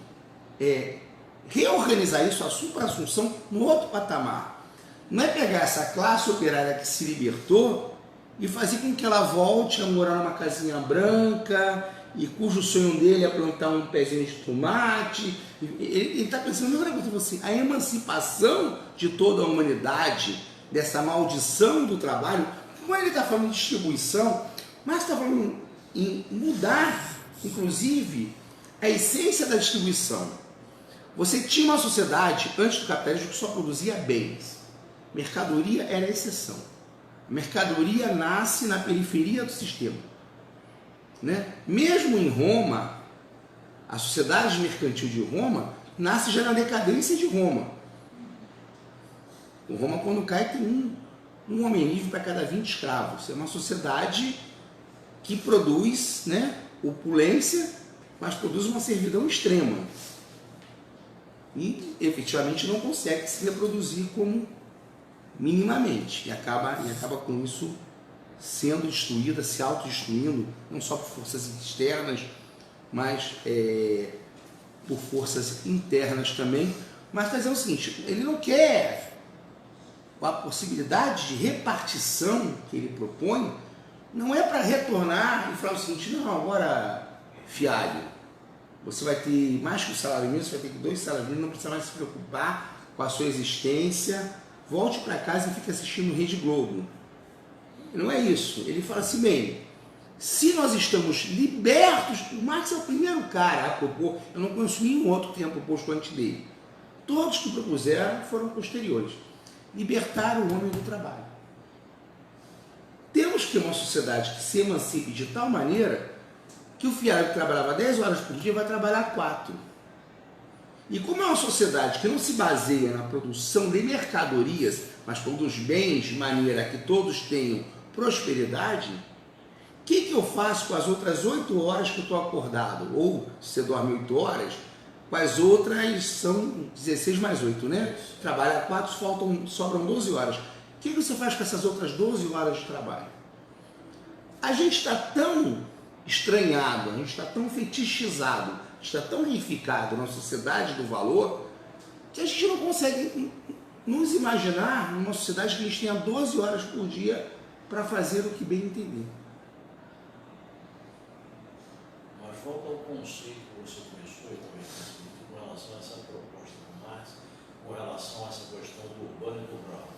é reorganizar isso, a supra-assunção, no outro patamar. Não é pegar essa classe operária que se libertou e fazer com que ela volte a morar numa casinha branca e cujo sonho dele é plantar um pezinho de tomate. Ele está pensando, assim, a emancipação de toda a humanidade, dessa maldição do trabalho. Como ele está falando de distribuição, mas está falando em mudar inclusive, a essência da distribuição. Você tinha uma sociedade, antes do capitalismo, que só produzia bens. Mercadoria era a exceção. A mercadoria nasce na periferia do sistema. Né? Mesmo em Roma, a sociedade mercantil de Roma nasce já na decadência de Roma. O Roma, quando cai, tem um homem livre para cada 20 escravos. É uma sociedade que produz, né, opulência, mas produz uma servidão extrema. E efetivamente não consegue se reproduzir como minimamente. E acaba com isso sendo destruída, se autodestruindo, não só por forças externas, mas por forças internas também. Mas quer dizer o seguinte, ele não quer a possibilidade de repartição que ele propõe, não é para retornar e falar o seguinte, não, agora, fialho, você vai ter mais que o salário mínimo, você vai ter 2 salários mínimos, não precisa mais se preocupar com a sua existência, volte para casa e fique assistindo Rede Globo. Não é isso. Ele fala assim, bem, se nós estamos libertos, o Marx é o primeiro cara a propor, eu não conheço nenhum outro que tenha proposto antes dele. Todos que propuseram foram posteriores. Libertar o homem do trabalho. Temos que ter uma sociedade que se emancipe de tal maneira que o fiário que trabalhava 10 horas por dia vai trabalhar 4. E como é uma sociedade que não se baseia na produção de mercadorias, mas produz bens de maneira que todos tenham prosperidade, o que eu faço com as outras 8 horas que eu estou acordado? Ou, se você dorme 8 horas, com as outras são 16 mais 8, né? Trabalha 4, sobram 12 horas. O que você faz com essas outras 12 horas de trabalho? A gente está tão estranhado, a gente está tão fetichizado, a gente está tão reificado na sociedade do valor, que a gente não consegue nos imaginar numa sociedade que a gente tenha 12 horas por dia para fazer o que bem entender. Mas volta ao conceito que você começou e também transmitiu com relação a essa proposta do Marx, com relação a essa questão do urbano e do rural.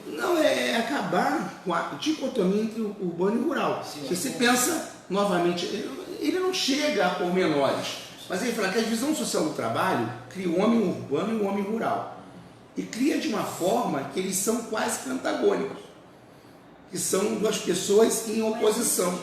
Não, é acabar com a dicotomia entre o urbano e o rural. Sim, se você pensa, novamente, ele não chega a pormenores, mas ele fala que a divisão social do trabalho cria o homem urbano e o homem rural. E cria de uma forma que eles são quase que antagônicos, que são duas pessoas em oposição.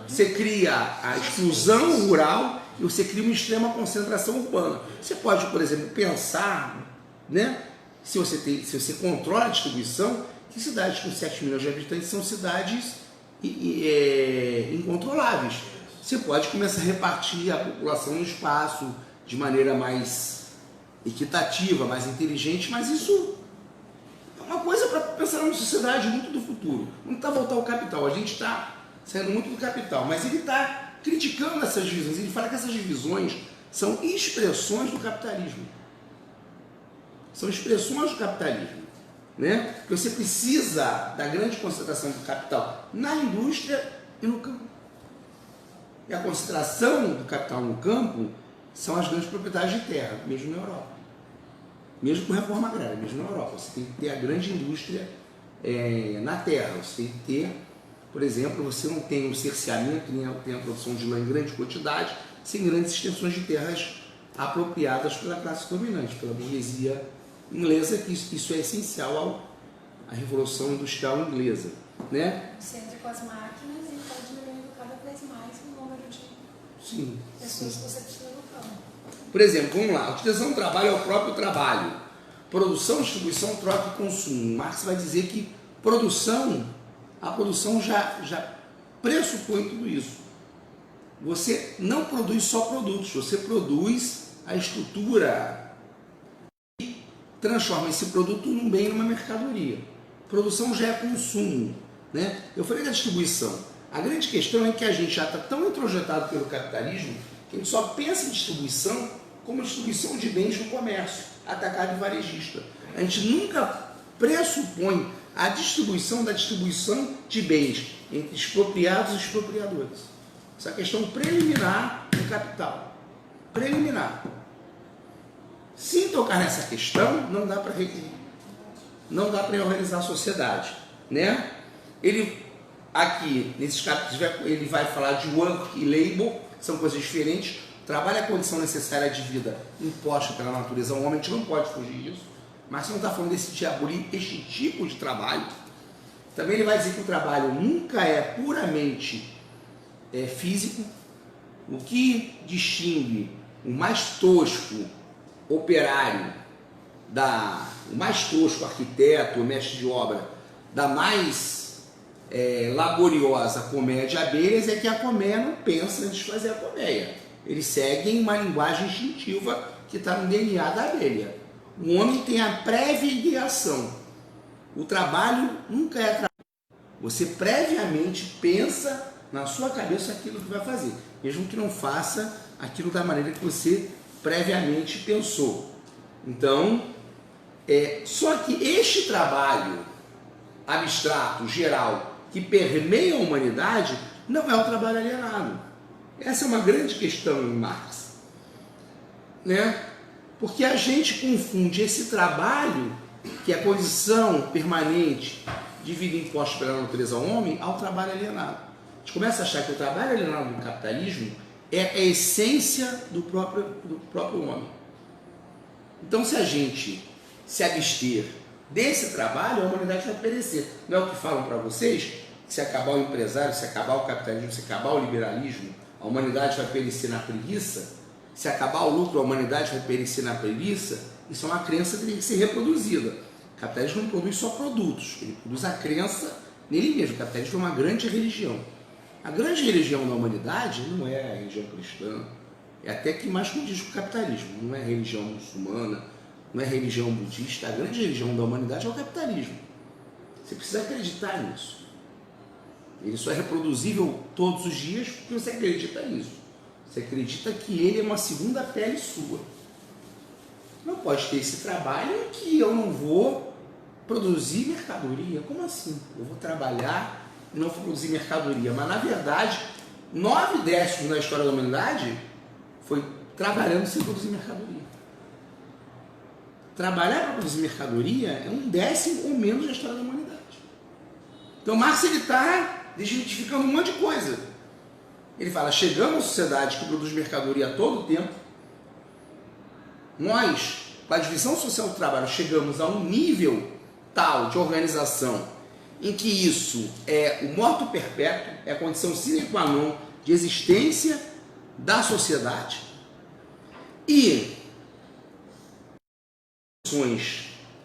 Você cria a exclusão rural e você cria uma extrema concentração urbana. Você pode, por exemplo, pensar, né, se você controla a distribuição, que cidades com 7 milhões de habitantes são cidades incontroláveis. Você pode começar a repartir a população no espaço de maneira mais equitativa, mais inteligente, mas isso é uma coisa para pensar numa sociedade muito do futuro. Não está voltando ao capital, a gente está saindo muito do capital, mas ele está criticando essas divisões, ele fala que essas divisões são expressões do capitalismo. São expressões do capitalismo, né? Porque você precisa da grande concentração do capital na indústria e no campo. E a concentração do capital no campo são as grandes propriedades de terra, mesmo na Europa. Mesmo com reforma agrária, mesmo na Europa. Você tem que ter a grande indústria na terra. Você tem que ter, por exemplo, você não tem um cerceamento, nem tem a produção de lã em grande quantidade, sem grandes extensões de terras apropriadas pela classe dominante, pela burguesia inglesa, que isso é essencial à Revolução Industrial Inglesa, né? Você entra com as máquinas e está diminuindo cada vez mais o número de pessoas que você precisa no campo. Por exemplo, vamos lá, a utilização do trabalho é o próprio trabalho. Produção, distribuição, troca e consumo. Marx vai dizer que a produção já pressupõe tudo isso. Você não produz só produtos, você produz a estrutura transforma esse produto num bem, numa mercadoria. Produção já é consumo, né? Eu falei da distribuição. A grande questão é que a gente já está tão introjetado pelo capitalismo que a gente só pensa em distribuição como distribuição de bens no comércio, atacado e varejista. A gente nunca pressupõe a distribuição da distribuição de bens entre expropriados e expropriadores. Essa questão preliminar do capital. Preliminar. Se tocar nessa questão, não dá para reorganizar a sociedade, né? Ele aqui nesses capítulos ele vai falar de work e labor, são coisas diferentes. O trabalho é a condição necessária de vida imposta pela natureza ao homem, a gente não pode fugir disso. Mas se não está falando de abolir este tipo de trabalho, também ele vai dizer que o trabalho nunca é puramente físico. O que distingue o mais tosco operário, o mais tosco arquiteto, mestre de obra, da mais laboriosa colmeia de abelhas, é que a colmeia não pensa antes de fazer a colmeia. Eles seguem uma linguagem instintiva que está no DNA da abelha. O homem tem a prévia ideação. O trabalho nunca é trabalho. Você previamente pensa na sua cabeça aquilo que vai fazer, mesmo que não faça aquilo da maneira que você previamente pensou. Então, só que este trabalho abstrato, geral, que permeia a humanidade, não é o trabalho alienado. Essa é uma grande questão em Marx, né? Porque a gente confunde esse trabalho, que é a condição permanente de vida imposta pela natureza ao homem, ao trabalho alienado. A gente começa a achar que o trabalho alienado do capitalismo é a essência do próprio homem. Então, se a gente se abster desse trabalho, a humanidade vai perecer. Não é o que falam para vocês? Que se acabar o empresário, se acabar o capitalismo, se acabar o liberalismo, a humanidade vai perecer na preguiça? Se acabar o lucro, a humanidade vai perecer na preguiça? Isso é uma crença que tem que ser reproduzida. O capitalismo não produz só produtos, ele produz a crença nele mesmo. O capitalismo é uma grande religião. A grande religião da humanidade não é a religião cristã, é até que mais condiz com o capitalismo. Não é religião muçulmana, não é religião budista. A grande religião da humanidade é o capitalismo. Você precisa acreditar nisso. Ele só é reproduzível todos os dias porque você acredita nisso. Você acredita que ele é uma segunda pele sua. Não pode ter esse trabalho que eu não vou produzir mercadoria. Como assim? Eu vou trabalhar e não vou produzir mercadoria. Mas, na verdade, 9/10 na história da humanidade foi trabalhando sem produzir mercadoria. Trabalhar para produzir mercadoria é 1/10 ou menos da história da humanidade. Então, Marx está desmitificando um monte de coisa. Ele fala, chegamos a uma sociedade que produz mercadoria a todo tempo. Nós, com a divisão social do trabalho, chegamos a um nível tal de organização em que isso é o morto perpétuo, é a condição sine qua non de existência da sociedade. E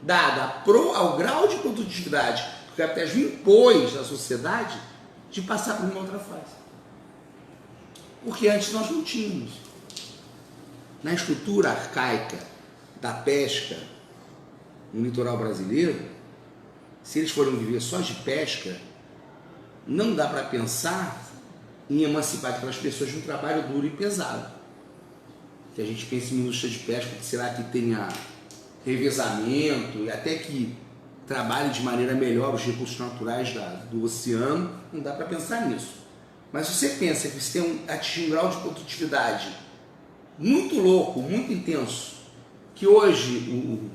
dada ao grau de produtividade que o capitalismo impôs à sociedade, de passar por uma outra fase. Porque antes nós não tínhamos. Na estrutura arcaica da pesca no litoral brasileiro, se eles forem viver só de pesca, não dá para pensar em emancipar aquelas pessoas de um trabalho duro e pesado. Que a gente pense em indústria de pesca, que será que tenha revezamento e até que trabalhe de maneira melhor os recursos naturais do oceano, não dá para pensar nisso. Mas se você pensa que você tem atingir um grau de produtividade muito louco, muito intenso, que hoje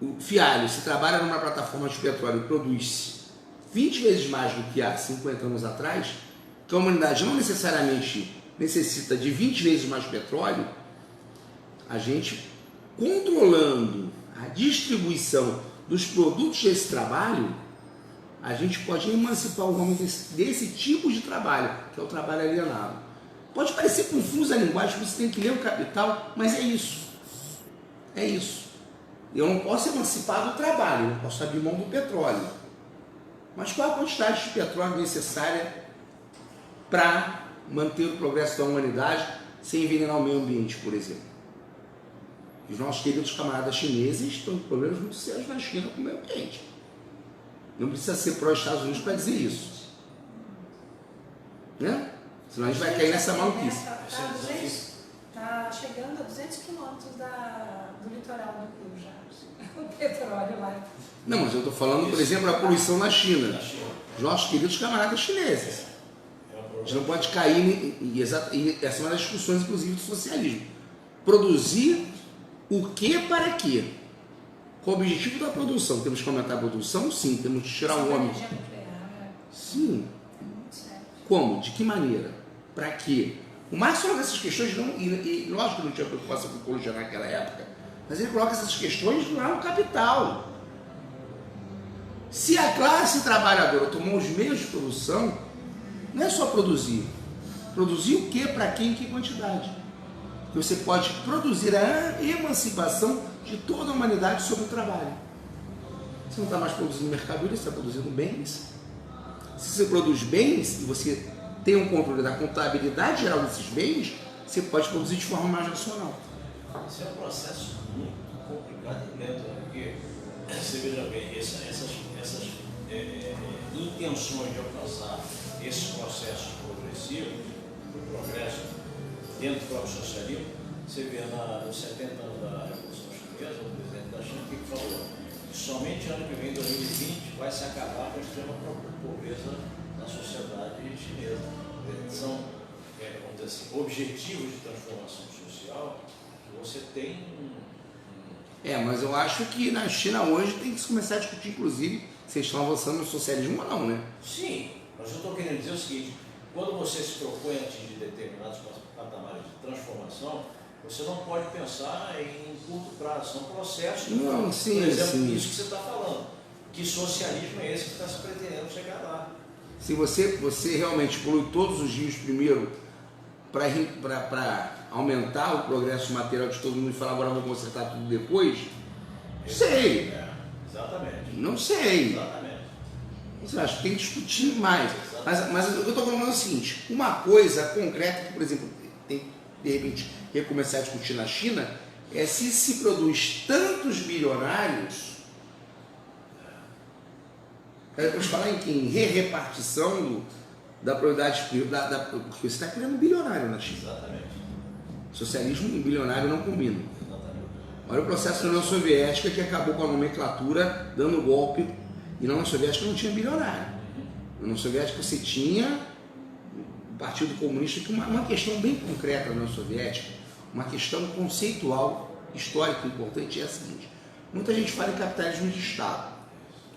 o Fialho, se trabalha numa plataforma de petróleo e produz 20 vezes mais do que há 50 anos atrás, que a humanidade não necessariamente necessita de 20 vezes mais petróleo, a gente, controlando a distribuição dos produtos desse trabalho, a gente pode emancipar o homem desse tipo de trabalho, que é o trabalho alienado. Pode parecer confusa a linguagem, você tem que ler o Capital, mas é isso. É isso. Eu não posso emancipar do trabalho, eu não posso abrir mão do petróleo. Mas qual a quantidade de petróleo necessária para manter o progresso da humanidade sem envenenar o meio ambiente, por exemplo? Os nossos queridos camaradas chineses estão com problemas muito sérios na China com o meio ambiente. Não precisa ser pró-Estados Unidos para dizer isso. Né? Senão a gente vai cair nessa maluquice. Está chegando a 200 quilômetros do litoral do Rio já. O petróleo lá. Não, mas eu estou falando, por exemplo, da poluição na China. Os nossos queridos camaradas chineses. A gente não pode cair e essa é uma das discussões, inclusive, do socialismo. Produzir o que para quê? Qual o objetivo da produção? Temos que aumentar a produção? Sim. Temos que tirar o homem. Sim. Como? De que maneira? Para quê? O Marx coloca essas questões, não, e lógico que não tinha preocupação com ecologia naquela época, mas ele coloca essas questões lá no Capital. Se a classe trabalhadora tomou os meios de produção, não é só produzir. Produzir o quê, para quem, em que quantidade? Que você pode produzir a emancipação de toda a humanidade sobre o trabalho. Você não está mais produzindo mercadoria, você está produzindo bens. Se você produz bens e você tem um controle da contabilidade geral desses bens, você pode produzir de forma mais nacional. Isso é um processo muito complicado e lento, né? Porque você veja bem, essas intenções de alcançar esses processos progressivos, o progresso dentro do próprio socialismo, você vê nos 70 anos da Revolução Chinesa, o presidente da China, o que falou? Somente ano que vem, 2020, vai se acabar com a extrema pobreza na sociedade chinesa. São, vamos dizer assim, objetivos de transformação social que você tem mas eu acho que na China hoje tem que se começar a discutir, inclusive, se eles estão avançando no socialismo ou não, né? Sim, mas eu estou querendo dizer o seguinte, quando você se propõe a atingir determinados patamares de transformação, você não pode pensar em curto prazo, são processos. Não, sim, por exemplo, sim. isso que você está falando. Que socialismo é esse que está se pretendendo chegar lá? Se você realmente polui todos os rios primeiro para aumentar o progresso material de todo mundo e falar agora vou consertar tudo depois, sei. Exatamente. Não sei. Exatamente. Eu acho que tem que discutir mais. Mas eu estou falando o seguinte, uma coisa concreta que, por exemplo, tem de repente recomeçar a discutir na China é se produz tantos bilionários. Vamos falar em re-repartição da propriedade privada, porque você está criando um bilionário na China. Exatamente. Socialismo e bilionário não combinam. Exatamente. Olha o processo da União Soviética que acabou com a nomenclatura dando golpe, e na União Soviética não tinha bilionário. Na União Soviética você tinha o Partido Comunista, que uma questão bem concreta na União Soviética, uma questão conceitual, histórica importante é a seguinte: muita gente fala em capitalismo de Estado.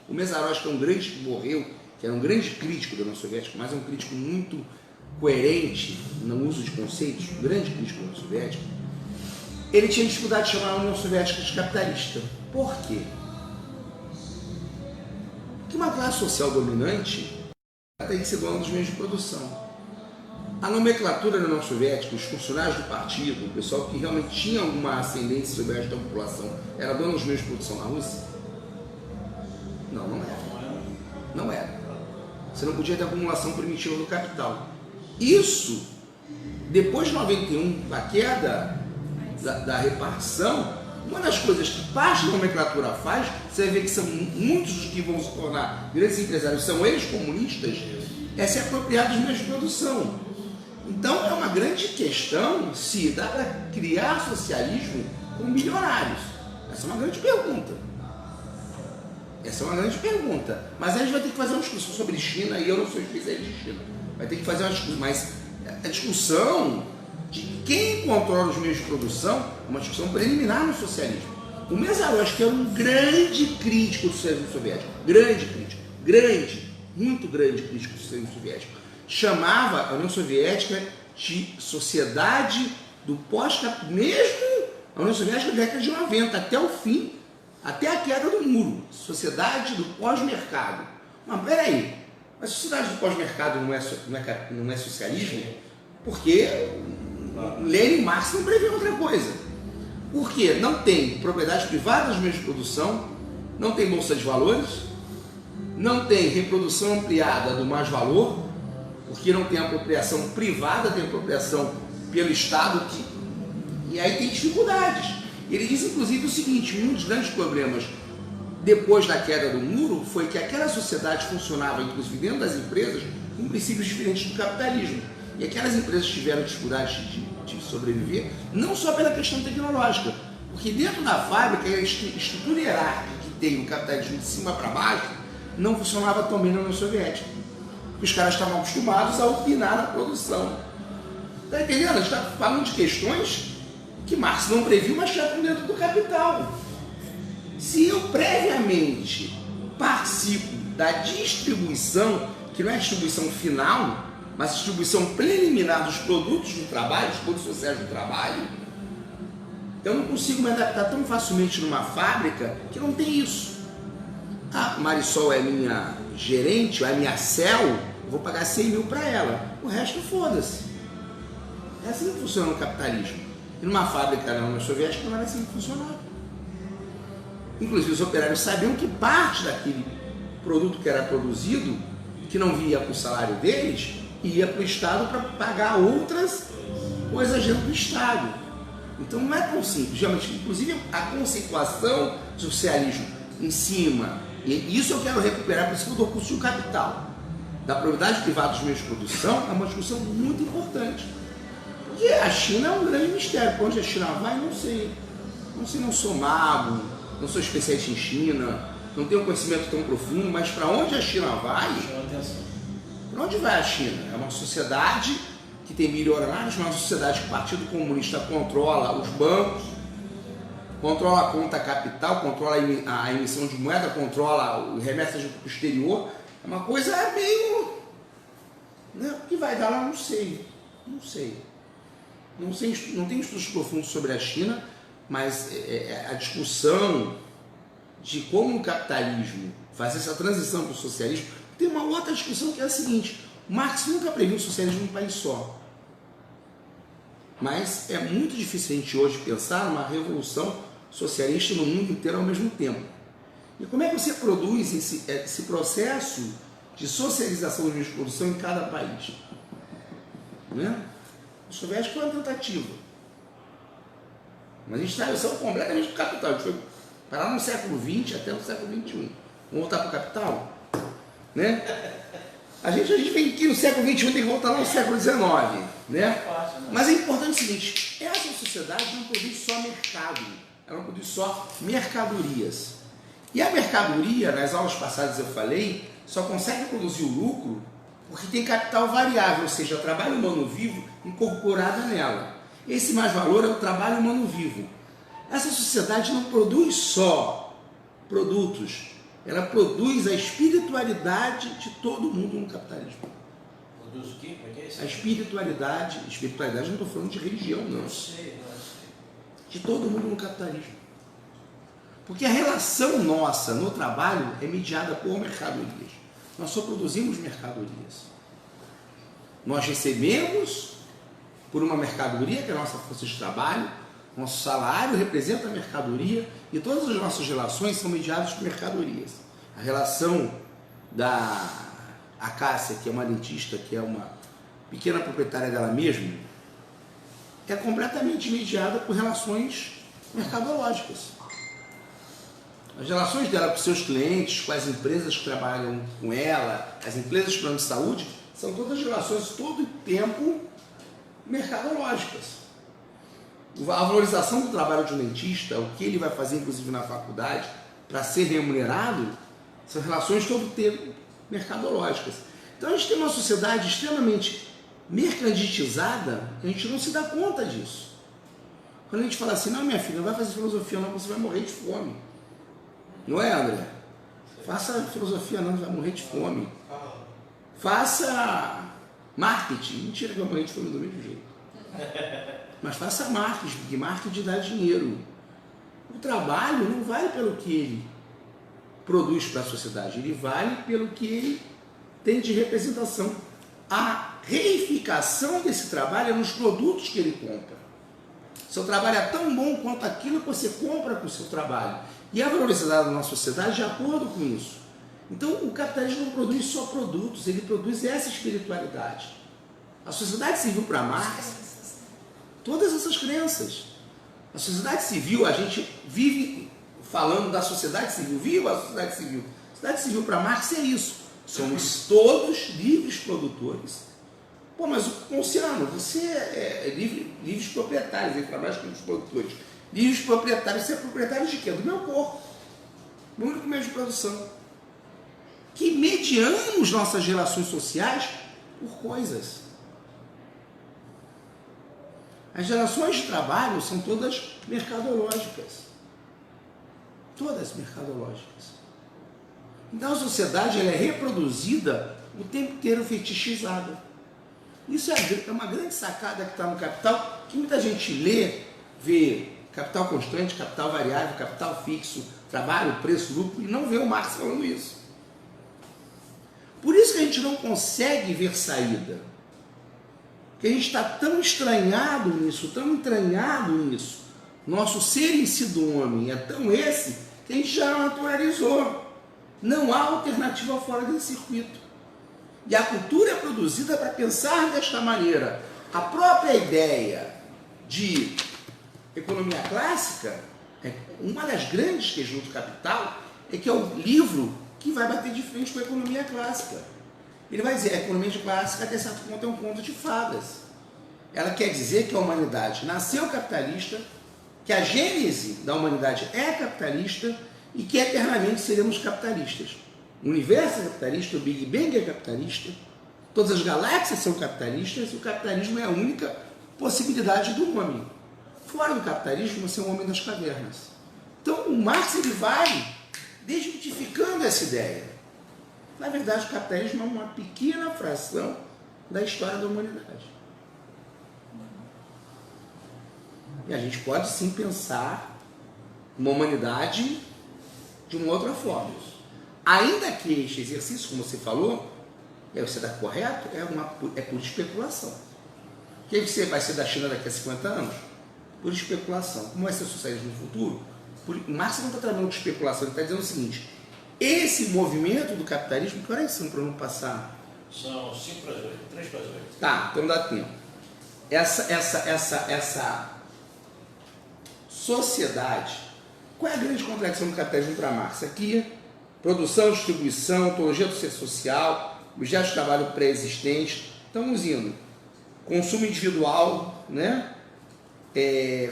O Mészáros, que é um grande que morreu, que era um grande crítico da União Soviética, mas é um crítico muito coerente no uso de conceitos, um grande crítico da União Soviética, ele tinha dificuldade de chamar a União Soviética de capitalista. Por quê? Porque uma classe social dominante tem que ser dona dos meios de produção. A nomenclatura da União Soviética, os funcionários do partido, o pessoal que realmente tinha alguma ascendência sobre o resto da população, era dona dos meios de produção na Rússia? Não, não era. Não era. Você não podia ter acumulação primitiva do capital. Isso, depois de 91, da queda da repartição, uma das coisas que parte da nomenclatura faz, você vai ver que são muitos dos que vão se tornar grandes empresários, são eles comunistas, é se apropriar dos meios de produção. Então é uma grande questão se dá para criar socialismo com bilionários. Essa é uma grande pergunta. Essa é uma grande pergunta. Mas a gente vai ter que fazer uma discussão sobre China, e eu não sou especialista em China. Vai ter que fazer uma discussão, mas a discussão de quem controla os meios de produção é uma discussão preliminar no socialismo. O Mészáros, que era um grande crítico do socialismo soviético, grande crítico, muito grande crítico do socialismo soviético, chamava a União Soviética de sociedade do pós-capitalismo, mesmo a União Soviética da década de 90, até o fim, até a queda do muro, sociedade do pós-mercado. Mas peraí, a sociedade do pós-mercado não é socialismo? Porque Lenin e Marx não prevê outra coisa. Porque não tem propriedade privada dos meios de produção, não tem bolsa de valores, não tem reprodução ampliada do mais-valor, porque não tem apropriação privada, tem apropriação pelo Estado, e aí tem dificuldades. Ele diz, inclusive, o seguinte: um dos grandes problemas depois da queda do muro foi que aquela sociedade funcionava, inclusive dentro das empresas, com princípios diferentes do capitalismo. E aquelas empresas tiveram dificuldades de sobreviver, não só pela questão tecnológica, porque dentro da fábrica, a estrutura hierárquica que tem no capitalismo de cima para baixo não funcionava tão bem na União Soviética. Os caras estavam acostumados a opinar na produção. Está entendendo? A gente está falando de questões que Marx não previu, mas já estão dentro do capital. Se eu previamente participo da distribuição, que não é a distribuição final, mas distribuição preliminar dos produtos do trabalho, dos produtos sociais do trabalho, eu não consigo me adaptar tão facilmente numa fábrica que não tem isso. A Marisol é minha gerente, é minha CEL, eu vou pagar 100 mil para ela, o resto foda-se. É assim que funciona o capitalismo. E numa fábrica na União Soviética não era assim que funcionava. Inclusive os operários sabiam que parte daquele produto que era produzido, que não via para o salário deles, ia para o Estado para pagar outras coisas dentro do Estado. Então não é tão simples. Realmente, inclusive a conceituação do socialismo em cima, e isso eu quero recuperar, por isso que eu dou curso de capital, da propriedade privada dos meios de produção, é uma discussão muito importante. Porque a China é um grande mistério. Para onde a China vai, não sei. Não sei, não sou mago, não sou especialista em China, não tenho um conhecimento tão profundo, mas para onde a China vai? Para onde vai a China? É uma sociedade que tem milionários, uma sociedade que o Partido Comunista controla os bancos, controla a conta capital, controla a emissão de moeda, controla remessas do exterior. É uma coisa meio... Né? O que vai dar lá, não sei. Não sei. Não tenho estudos profundos sobre a China, mas a discussão de como o capitalismo faz essa transição para o socialismo, tem uma outra discussão que é a seguinte: Marx nunca previu o socialismo num país só. Mas é muito difícil a gente hoje pensar numa revolução socialista no mundo inteiro ao mesmo tempo. E como é que você produz esse processo de socialização dos meios de produção em cada país? Né? O soviético foi uma tentativa. Mas a gente saiu completamente do capital. A gente foi parar no século XX até o século XXI. Vamos voltar para o capital? Né? A gente vem aqui no século XXI, tem que voltar lá no século XIX. Né? Mas é importante o seguinte: essa sociedade não produz só mercado, ela não produz só mercadorias. E a mercadoria, nas aulas passadas eu falei, só consegue produzir o lucro porque tem capital variável, ou seja, trabalho humano vivo incorporado nela. Esse mais valor é o trabalho humano vivo. Essa sociedade não produz só produtos, ela produz a espiritualidade de todo mundo no capitalismo. Produz o quê? Como é que é isso? A espiritualidade, não estou falando de religião, não. Não sei. De todo mundo no capitalismo. Porque a relação nossa no trabalho é mediada por mercadorias. Nós só produzimos mercadorias. Nós recebemos por uma mercadoria, que é a nossa força de trabalho, nosso salário representa a mercadoria e todas as nossas relações são mediadas por mercadorias. A relação da Cássia, que é uma dentista, que é uma pequena proprietária dela mesma, é completamente mediada por relações mercadológicas. As relações dela com seus clientes, com as empresas que trabalham com ela, as empresas de plano de saúde, são todas relações todo o tempo mercadológicas. A valorização do trabalho de um dentista, o que ele vai fazer inclusive na faculdade para ser remunerado, são relações todo o tempo mercadológicas. Então a gente tem uma sociedade extremamente mercantilizada e a gente não se dá conta disso. Quando a gente fala assim: não, minha filha, não vai fazer filosofia não, você vai morrer de fome. Não é, André? Faça filosofia não, você vai morrer de fome. Faça marketing. Mentira que vai morrer de fome do mesmo jeito. Mas faça marketing, porque marketing dá dinheiro. O trabalho não vale pelo que ele produz para a sociedade, ele vale pelo que ele tem de representação. A reificação desse trabalho é nos produtos que ele compra. Seu trabalho é tão bom quanto aquilo que você compra com o seu trabalho. E é valorizado na sociedade de acordo com isso. Então o capitalismo não produz só produtos, ele produz essa espiritualidade. A sociedade civil para Marx, todas essas crenças. A sociedade civil, a gente vive falando da sociedade civil, viva a sociedade civil. A sociedade civil para Marx é isso. Somos todos livres produtores. Pô, mas Luciano, você é livres proprietários, ele trabalha com os produtores. Livres proprietários, você é proprietário de quê? Do meu corpo. Do único meio de produção. Que mediamos nossas relações sociais por coisas. As relações de trabalho são todas mercadológicas. Todas mercadológicas. Então a sociedade ela é reproduzida o tempo inteiro fetichizada. Isso é uma grande sacada que está no Capital, que muita gente lê, vê capital constante, capital variável, capital fixo, trabalho, preço, lucro, e não vê o Marx falando isso. Por isso que a gente não consegue ver saída. Porque a gente está tão estranhado nisso, tão entranhado nisso. Nosso ser em si do homem é tão esse que a gente já naturalizou. Não há alternativa fora desse circuito. E a cultura é produzida para pensar desta maneira. A própria ideia de economia clássica, uma das grandes questões do Capital, é que é o livro que vai bater de frente com a economia clássica. Ele vai dizer, a economia clássica, até certo ponto, é um conto de fadas. Ela quer dizer que a humanidade nasceu capitalista, que a gênese da humanidade é capitalista e que eternamente seremos capitalistas. O universo é capitalista, o Big Bang é capitalista, todas as galáxias são capitalistas e o capitalismo é a única possibilidade do homem. Fora do capitalismo, você é um homem das cavernas. Então, o Marx ele vai desmitificando essa ideia. Na verdade, o capitalismo é uma pequena fração da história da humanidade. E a gente pode sim pensar uma humanidade de uma outra forma. Ainda que este exercício, como você falou, você está correto, é por especulação. O que você vai ser da China daqui a 50 anos? Por especulação. Como vai ser o socialismo no futuro? Marx não está trabalhando com especulação, ele está dizendo o seguinte: esse movimento do capitalismo, que horas são para não passar? São 5 para as 8, 3 para as 8. Tá, então dá tempo. Essa sociedade, qual é a grande contradição do capitalismo para Marx? Aqui, produção, distribuição, ontologia do ser social, objetos de trabalho pré-existentes. Estamos indo. Consumo individual, né?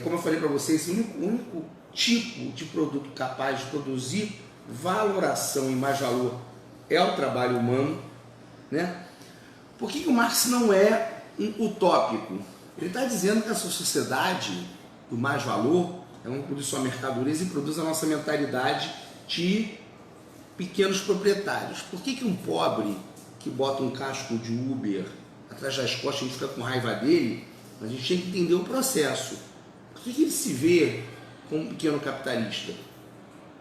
Como eu falei para vocês, o único tipo de produto capaz de produzir valoração e mais valor é o trabalho humano, né? Por que o Marx não é um utópico? Ele está dizendo que essa sociedade do mais valor, ela não produz só mercadorias e produz a nossa mentalidade de pequenos proprietários. Por que um pobre que bota um casco de Uber atrás das costas, a gente fica com raiva dele? A gente tem que entender o processo. Por que ele se vê como um pequeno capitalista?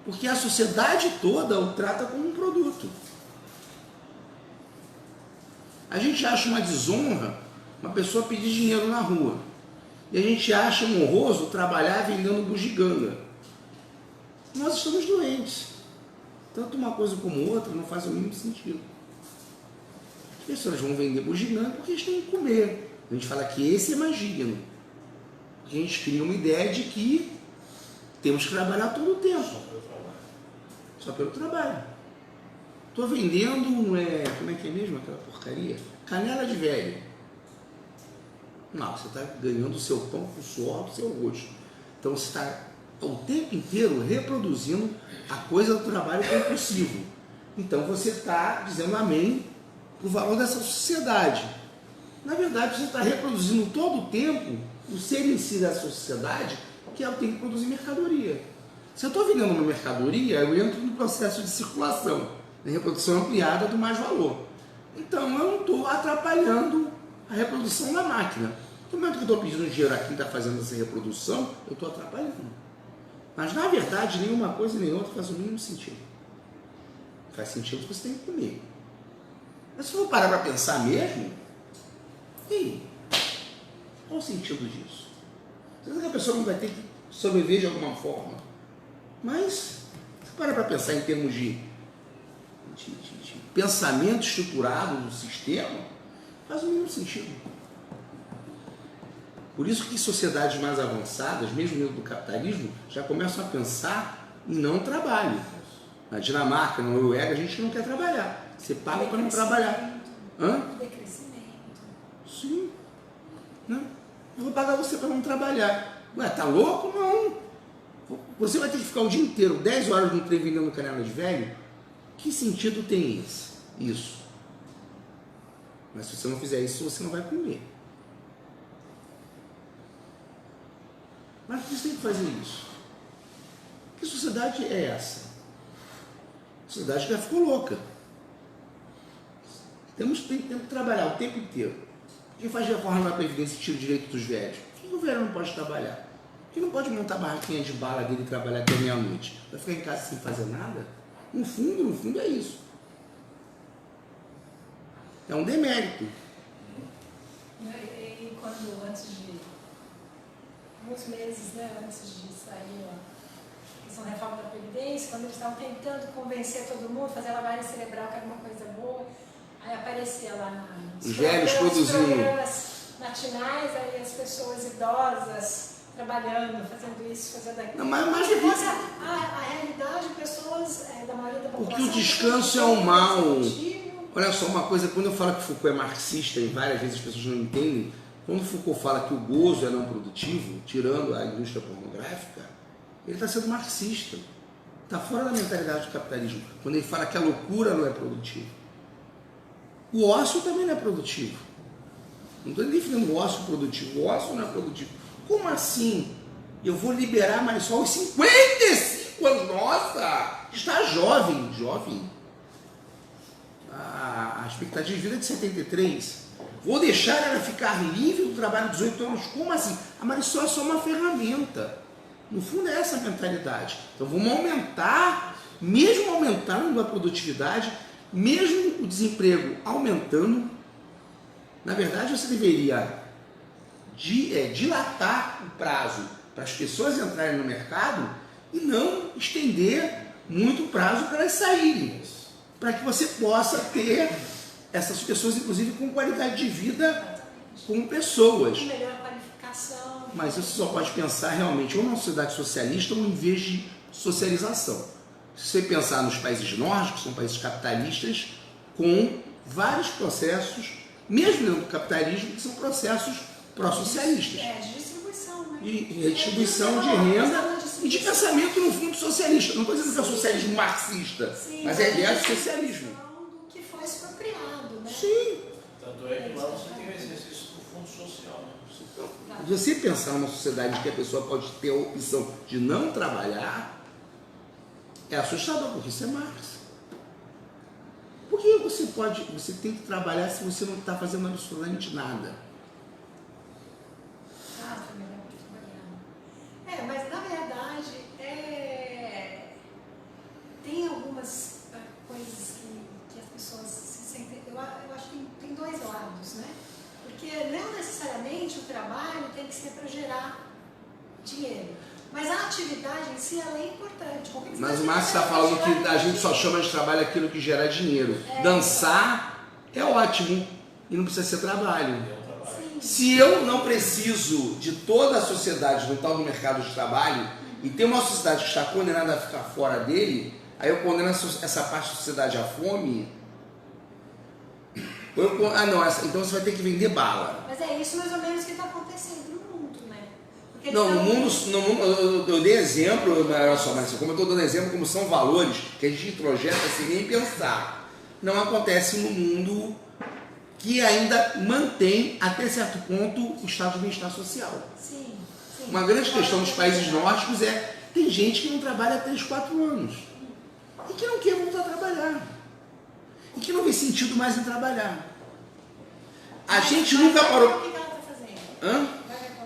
Porque a sociedade toda o trata como um produto. A gente acha uma desonra uma pessoa pedir dinheiro na rua. E a gente acha um honroso trabalhar vendendo bugiganga. Nós estamos doentes. Tanto uma coisa como outra não faz o mínimo sentido. As pessoas vão vender bugiganga porque eles têm que comer. A gente fala que esse é mais digno. A gente cria uma ideia de que temos que trabalhar todo o tempo. Só pelo trabalho. Estou vendendo, como é que é mesmo aquela porcaria? Canela de velho. Não, você está ganhando o seu pão com o suor do seu rosto. Então você está o tempo inteiro reproduzindo a coisa do trabalho compulsivo. Então você está dizendo amém para o valor dessa sociedade. Na verdade, você está reproduzindo todo o tempo o ser em si dessa sociedade, que ela tem que produzir mercadoria. Se eu estou vendendo uma mercadoria, eu entro no processo de circulação, de reprodução ampliada do mais valor. Então eu não estou atrapalhando a reprodução da máquina. No momento que eu estou pedindo dinheiro a quem está fazendo essa reprodução, eu estou atrapalhando. Mas na verdade, nenhuma coisa nem outra faz o mínimo sentido. Faz sentido que você tem que comer. Mas se for parar para pensar mesmo, e qual o sentido disso? Será que a pessoa não vai ter que sobreviver de alguma forma? Mas, se parar para pensar em termos de pensamento estruturado do sistema, faz o mínimo sentido. Por isso que sociedades mais avançadas, mesmo dentro do capitalismo, já começam a pensar em não trabalho. Na Dinamarca, na Noruega, a gente não quer trabalhar. Você paga para não trabalhar. Hã? Decrescimento. Sim. Não. Eu vou pagar você para não trabalhar. Ué, tá louco? Não. Você vai ter que ficar o dia inteiro, 10 horas no trem vendendo canela de velho? Que sentido tem isso? Mas se você não fizer isso, você não vai comer. Mas por que você tem que fazer isso? Que sociedade é essa? Sociedade que já ficou louca. Temos que trabalhar o tempo inteiro. Quem faz reforma na Previdência e tira o direito dos velhos? Por que o velho não pode trabalhar? Por que não pode montar a barraquinha de bala dele e trabalhar até meia-noite? Vai ficar em casa sem fazer nada? No fundo é isso. É um demérito. E quando, antes de, alguns meses, né, antes de sair a questão da reforma da Previdência, quando eles estavam tentando convencer todo mundo, fazer a lavagem cerebral, que era uma coisa boa, aí aparecia lá os velhos produzindo programas matinais, aí as pessoas idosas trabalhando, fazendo isso, fazendo aquilo. Não, mas se fosse a realidade, pessoas da maioria da população... Porque o descanso é um mal. Olha só, uma coisa, quando eu falo que Foucault é marxista, e várias vezes as pessoas não entendem, quando Foucault fala que o gozo é não produtivo, tirando a indústria pornográfica, ele está sendo marxista. Está fora da mentalidade do capitalismo. Quando ele fala que a loucura não é produtiva. O ócio também não é produtivo. Não estou definindo o ócio produtivo. O ócio não é produtivo. Como assim? Eu vou liberar mais só os 55 anos? Nossa! Está jovem. Jovem. A expectativa de vida é de 73. Vou deixar ela ficar livre do trabalho de 18 anos. Como assim? A Marisol é só uma ferramenta. No fundo é essa a mentalidade. Então vamos aumentar, mesmo aumentando a produtividade, mesmo o desemprego aumentando, na verdade você deveria dilatar o prazo para as pessoas entrarem no mercado e não estender muito o prazo para elas saírem, para que você possa ter essas pessoas, inclusive, com qualidade de vida como pessoas. Melhor qualificação. Mas você só pode pensar realmente ou numa sociedade socialista ou em vez de socialização. Se você pensar nos países nórdicos, são países capitalistas, com vários processos, mesmo dentro do capitalismo, que são processos pró-socialistas. De distribuição, né? E redistribuição de renda e de pensamento, no fundo, socialista. Não estou dizendo que é socialismo marxista, Sim, mas é ideia de socialismo. Do que foi expropriado, né? Sim. Tanto é que lá você tem o exercício do fundo social, né? Se você pensar numa sociedade que a pessoa pode ter a opção de não trabalhar, é assustador, porque isso é Marx. Por que você tem que trabalhar se você não está fazendo absolutamente nada? Mas na verdade tem algumas coisas que as pessoas se sentem. Eu acho que tem dois lados, né? Porque não necessariamente o trabalho tem que ser para gerar dinheiro. Mas a atividade em si ela é importante. Mas o Marx está falando que a gente só chama de trabalho aquilo que gera dinheiro. Dançar é ótimo e não precisa ser trabalho. Se eu não preciso de toda a sociedade no tal do mercado de trabalho e tem uma sociedade que está condenada a ficar fora dele, aí eu condeno essa parte da sociedade à fome. Então você vai ter que vender bala. Mas é isso mais ou menos que está acontecendo no mundo, né? Porque Não, no mundo, eu dei exemplo, olha só, mas como eu estou dando exemplo, como são valores que a gente introjeta sem nem pensar. Não acontece no mundo que ainda mantém, até certo ponto, o estado de bem-estar social. Sim. Uma grande questão dos países nórdicos tem gente que não trabalha há 3, 4 anos e que não quer voltar a trabalhar e que não vê sentido mais em trabalhar. A gente nunca parou... O que ela está fazendo?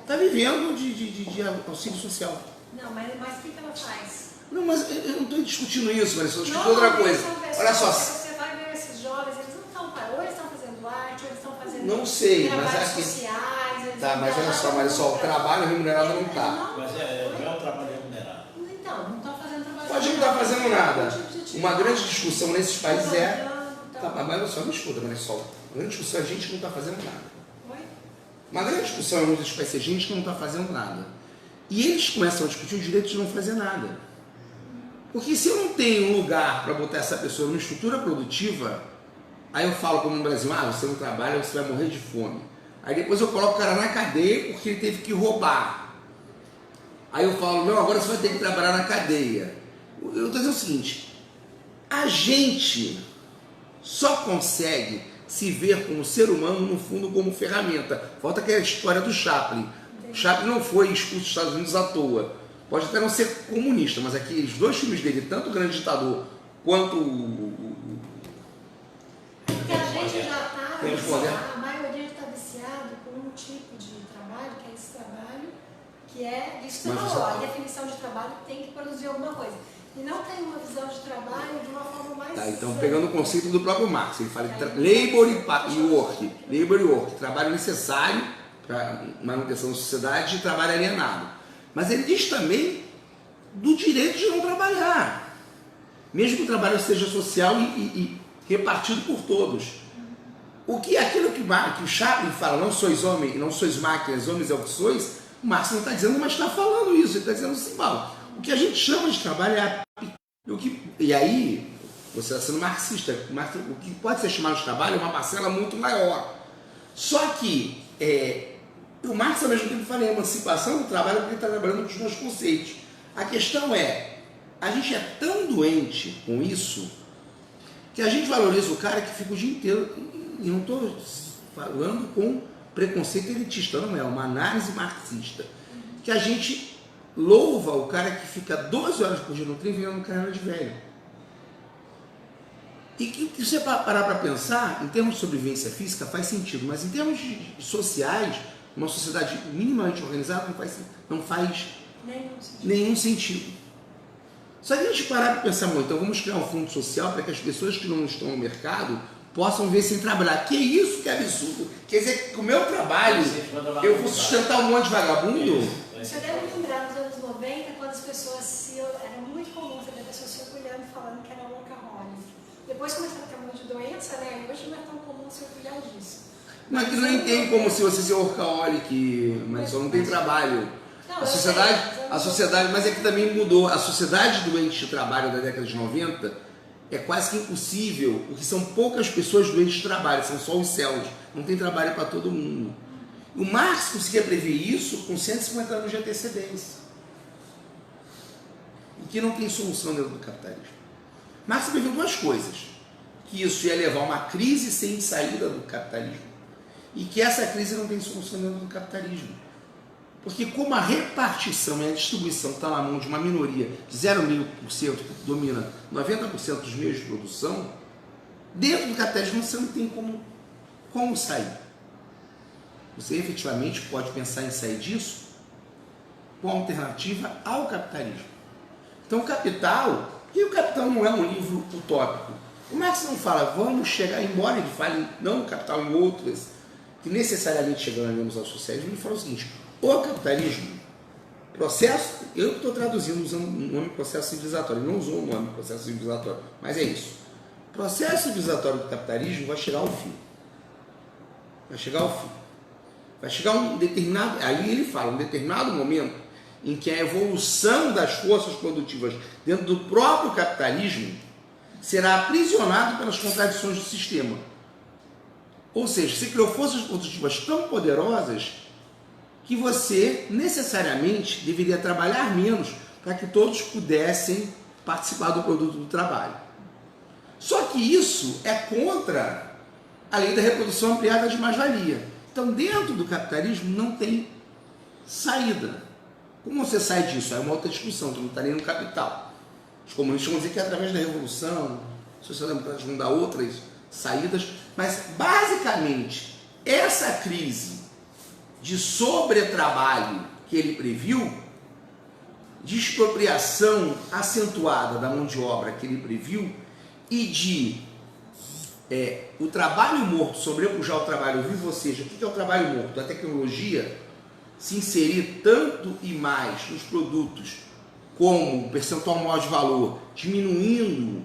Está vivendo de auxílio social. Não, mas o que ela faz? Não, mas eu não estou discutindo isso, Marisa, eu estou discutindo outra coisa. Olha só. Você vai ver esses jovens, eles não estão parando, ou eles estão fazendo arte, ou eles estão fazendo Não sei, mas trabalhos aqui... sociais. Tá, mas olha só, Marisa, o trabalho remunerado não está. Mas não é um trabalho remunerado. Então, não estão fazendo trabalho. Pode não estar fazendo nada. Uma grande discussão nesses países mas olha só, me escuta, Marisol. Uma grande discussão é a gente que não está fazendo nada. Uma grande discussão em muitos países é a gente que não está fazendo nada. E eles começam a discutir o direito de não fazer nada. Porque se eu não tenho um lugar para botar essa pessoa numa estrutura produtiva, aí eu falo como no Brasil, você não trabalha, você vai morrer de fome. Aí depois eu coloco o cara na cadeia porque ele teve que roubar. Aí eu falo, não, agora você vai ter que trabalhar na cadeia. Eu estou dizendo o seguinte, a gente só consegue se ver como ser humano, no fundo, como ferramenta. Falta aquela história do Chaplin. O Chaplin não foi expulso dos Estados Unidos à toa. Pode até não ser comunista, mas aqui os dois filmes dele, tanto o Grande Ditador quanto Porque a gente já está Tem poder. viciado, a maioria está viciada tipo de trabalho, que é esse trabalho, que é, isso Mas você você- falou, a definição de trabalho tem que produzir alguma coisa. E não tem uma visão de trabalho de uma forma mais... Tá, então, pegando o conceito do próprio Marx, ele fala de labor e work. Labor e work, trabalho necessário para manutenção da sociedade e trabalho alienado. Mas ele diz também do direito de não trabalhar, mesmo que o trabalho seja social e repartido por todos. O que aquilo que o Chaplin fala, não sois homem, não sois máquinas, homens é o que sois, o Marx não está dizendo, mas está falando isso, ele está dizendo assim, Paulo, o que a gente chama de trabalho é e aí, você está sendo marxista, o que pode ser chamado de trabalho é uma parcela muito maior. Só que o Marx, ao mesmo tempo, fala em emancipação do trabalho porque ele está trabalhando com os dois conceitos. A questão é, a gente é tão doente com isso que a gente valoriza o cara que fica o dia inteiro, e não estou falando com preconceito elitista, não é uma análise marxista, que a gente louva o cara que fica 12 horas por dia no trem virando carreira de velho. E que você parar para pensar, em termos de sobrevivência física faz sentido, mas em termos sociais, uma sociedade minimamente organizada não faz nenhum sentido. Só que a gente parar para pensar muito, então vamos criar um fundo social para que as pessoas que não estão no mercado possam ver sem trabalhar. Que isso que é absurdo. Quer dizer que com o meu trabalho eu vou sustentar um monte de vagabundo? Você deve lembrar nos anos 90, quando as pessoas era muito comum você ver pessoas se orgulhando e falando que era workaholic. Depois começaram a ter um monte de doença, né? E hoje não é tão comum se orgulhar disso. Mas que nem tem como se você ser workaholic, mas só não tem trabalho. A sociedade, mas é que também mudou. A sociedade doente de trabalho da década de 90 é quase que impossível, porque são poucas pessoas doentes de trabalho, são só os céus. Não tem trabalho para todo mundo. O Marx conseguia prever isso com 150 anos de antecedência. E que não tem solução dentro do capitalismo. Marx previu duas coisas. Que isso ia levar a uma crise sem saída do capitalismo. E que essa crise não tem solução dentro do capitalismo. Porque como a repartição e a distribuição está na mão de uma minoria de 0,5% que domina 90% dos meios de produção, dentro do capitalismo você não tem como sair. Você efetivamente pode pensar em sair disso com alternativa ao capitalismo. Então o Capital, e o Capital não é um livro utópico. O Marx não fala, vamos chegar, embora ele fale não no Capital, em outras, que necessariamente chegaremos ao socialismo, ele fala o seguinte, o capitalismo, processo, eu estou traduzindo usando o nome processo civilizatório, ele não usou o nome processo civilizatório, mas é isso. O processo civilizatório do capitalismo vai chegar ao fim. Vai chegar ao fim. Vai chegar um determinado, aí ele fala, um determinado momento em que a evolução das forças produtivas dentro do próprio capitalismo será aprisionado pelas contradições do sistema. Ou seja, você criou forças produtivas tão poderosas que você necessariamente deveria trabalhar menos para que todos pudessem participar do produto do trabalho. Só que isso é contra a lei da reprodução ampliada de mais-valia. Então, dentro do capitalismo não tem saída. Como você sai disso? É uma outra discussão, que não está nem no capital. Os comunistas vão dizer que é através da revolução, os socialdemocratas vão dar outras saídas, mas basicamente essa crise de sobretrabalho que ele previu, de expropriação acentuada da mão de obra que ele previu e de o trabalho morto sobrepujar o trabalho vivo, ou seja, o que é o trabalho morto? A tecnologia se inserir tanto e mais nos produtos como o percentual maior de valor, diminuindo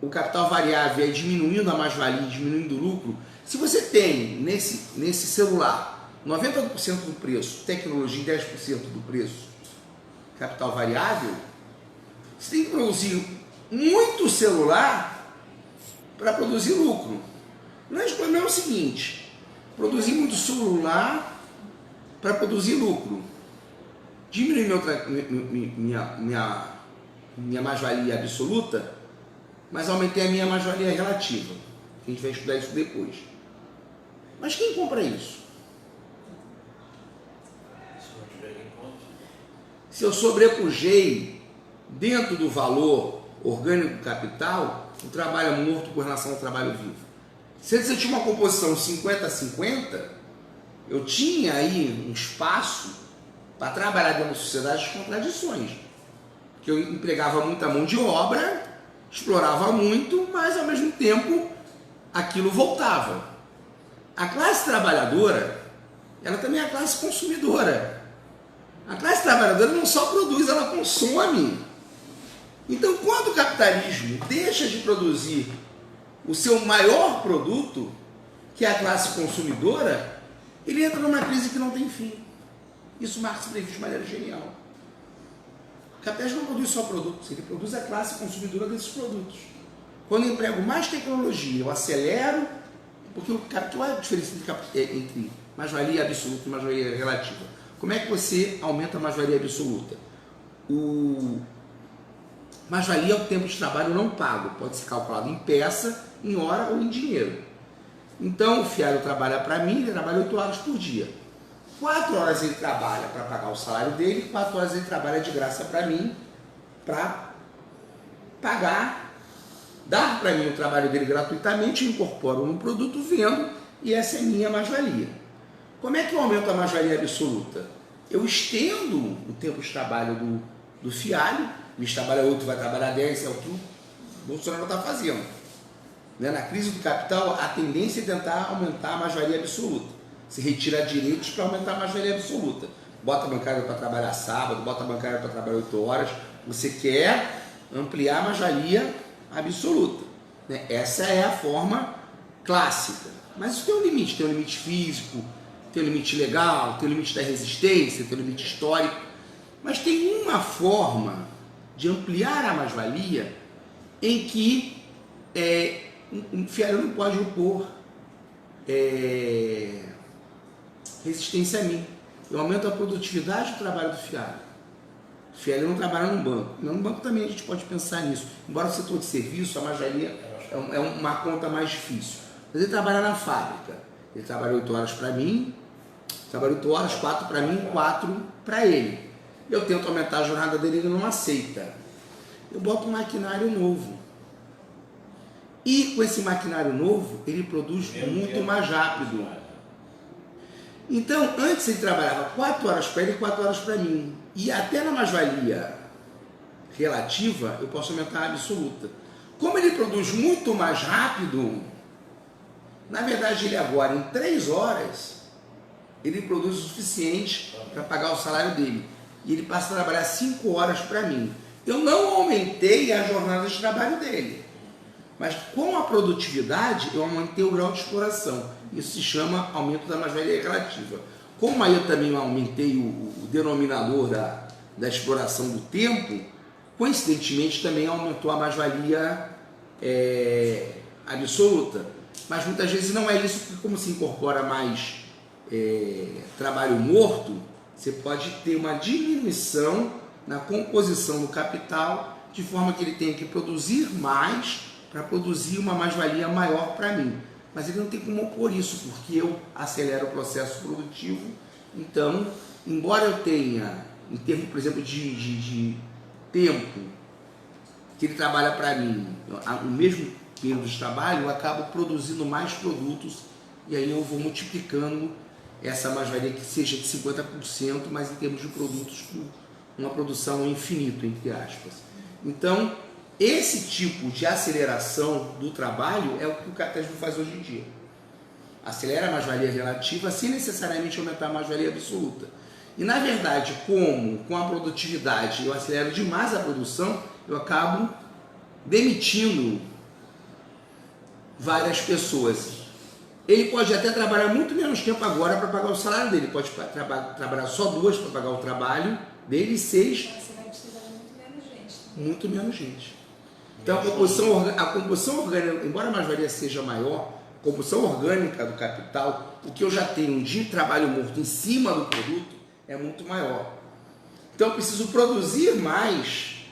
o capital variável e diminuindo a mais-valia, diminuindo o lucro. Se você tem nesse celular 90% do preço, tecnologia e 10% do preço, capital variável, você tem que produzir muito celular para produzir lucro. Mas o problema é o seguinte, produzir muito celular para produzir lucro. Diminuir minha mais-valia absoluta, mas aumentei a minha mais-valia relativa. A gente vai estudar isso depois. Mas quem compra isso? Se eu sobrepujei dentro do valor orgânico do capital, o trabalho é morto com relação ao trabalho vivo. Se você tinha uma composição 50-50, Eu tinha aí um espaço para trabalhar dentro da sociedade de contradições. Que eu empregava muita mão de obra, explorava muito, mas ao mesmo tempo aquilo voltava. A classe trabalhadora, ela também é a classe consumidora. A classe trabalhadora não só produz, ela consome. Então, quando o capitalismo deixa de produzir o seu maior produto, que é a classe consumidora, ele entra numa crise que não tem fim. Isso Marx previu de maneira genial. O capitalismo não produz só produtos, ele produz a classe consumidora desses produtos. Quando eu emprego mais tecnologia, eu acelero, porque qual é a diferença entre mais-valia absoluta e mais-valia relativa? Como é que você aumenta a mais-valia absoluta? Mais-valia é o tempo de trabalho não pago, pode ser calculado em peça, em hora ou em dinheiro. Então o fiário trabalha para mim, ele trabalha 8 horas por dia. 4 horas ele trabalha para pagar o salário dele, 4 horas ele trabalha de graça para mim, para pagar, dar para mim o trabalho dele gratuitamente, eu incorporo no produto, vendo, e essa é minha mais-valia. Como é que eu aumento a mais-valia absoluta? Eu estendo o tempo de trabalho do fialho, o trabalha 8, vai trabalhar 10, é o que o Bolsonaro está fazendo. Na crise do capital, a tendência é tentar aumentar a mais-valia absoluta. Se retira direitos para aumentar a mais-valia absoluta. Bota a bancária para trabalhar sábado, bota a bancária para trabalhar 8 horas. Você quer ampliar a mais-valia absoluta. Essa é a forma clássica. Mas isso tem um limite físico, tem um limite legal, tem um limite da resistência, tem um limite histórico. Mas tem uma forma de ampliar a mais-valia em que um fialho não pode opor resistência a mim. Eu aumento a produtividade do trabalho do fialho. O fialho não trabalha num banco. No banco também a gente pode pensar nisso. Embora o setor de serviço, a mais-valia é uma conta mais difícil. Mas ele trabalha na fábrica. Ele trabalha 8 horas para mim, trabalha 8 horas, 4 para mim, 4 para ele. Eu tento aumentar a jornada dele, ele não aceita. Eu boto um maquinário novo. E com esse maquinário novo, ele produz muito mais rápido. Então, antes ele trabalhava 4 horas para ele e 4 horas para mim. E até na mais-valia relativa, eu posso aumentar a absoluta. Como ele produz muito mais rápido, na verdade ele agora, em 3 horas, ele produz o suficiente para pagar o salário dele. E ele passa a trabalhar 5 horas para mim. Eu não aumentei a jornada de trabalho dele. Mas com a produtividade, eu aumentei o grau de exploração. Isso se chama aumento da mais-valia relativa. Como aí eu também aumentei o denominador da exploração do tempo, coincidentemente também aumentou a mais-valia absoluta. Mas muitas vezes não é isso, porque como se incorpora mais trabalho morto, você pode ter uma diminuição na composição do capital, de forma que ele tenha que produzir mais para produzir uma mais-valia maior para mim. Mas ele não tem como opor isso, porque eu acelero o processo produtivo. Então, embora eu tenha, em termos, por exemplo, de tempo, que ele trabalha para mim, o mesmo período de trabalho, eu acabo produzindo mais produtos e aí eu vou multiplicando essa mais-valia que seja de 50%, mas em termos de produtos com uma produção infinita, entre aspas. Então, esse tipo de aceleração do trabalho é o que o capitalismo faz hoje em dia. Acelera a mais-valia relativa sem necessariamente aumentar a mais-valia absoluta. E, na verdade, como com a produtividade eu acelero demais a produção, eu acabo demitindo várias pessoas. Ele pode até trabalhar muito menos tempo agora para pagar o salário dele. Pode trabalhar só 2 para pagar o trabalho dele e 6. Você vai precisar de muito menos gente. Muito menos gente. Então a composição orgânica, embora a mais-valia seja maior, a composição orgânica do capital, o que eu já tenho de trabalho morto em cima do produto é muito maior. Então eu preciso produzir mais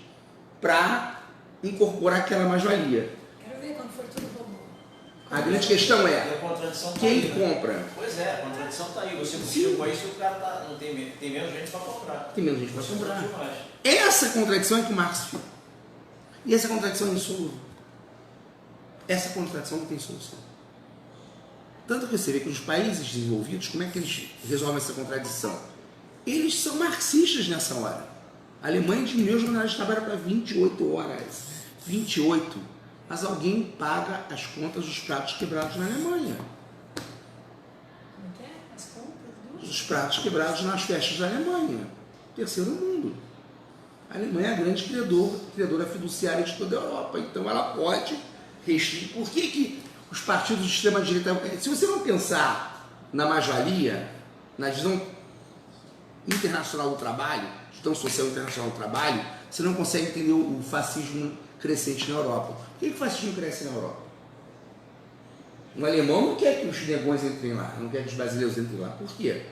para incorporar aquela mais-valia. Quero ver quando for tudo robô. A grande questão E é, a contradição tá quem aí, né? compra? Pois é, a contradição está aí. Você multiplica isso e o cara não tem menos gente para comprar. Tem menos gente para Você comprar. produz mais. Essa contradição é que o Marx fica. E essa contradição é insolúvel. Essa contradição não tem solução. Tanto que você vê que os países desenvolvidos, como é que eles resolvem essa contradição? Eles são marxistas nessa hora. A Alemanha diminuiu a jornada de trabalho para 28 horas. 28. Mas alguém paga as contas dos pratos quebrados na Alemanha. Como que é? As contas dos... Os pratos quebrados nas festas da Alemanha. Terceiro mundo. A Alemanha é a grande criadora fiduciária de toda a Europa. Então ela pode restringir. Por que os partidos de extrema-direita... Se você não pensar na mais-valia, na visão internacional do trabalho, gestão social internacional do trabalho, você não consegue entender o fascismo crescente na Europa. Por que o fascismo cresce na Europa? Um alemão não quer que os negões entrem lá, não quer que os brasileiros entrem lá. Por quê?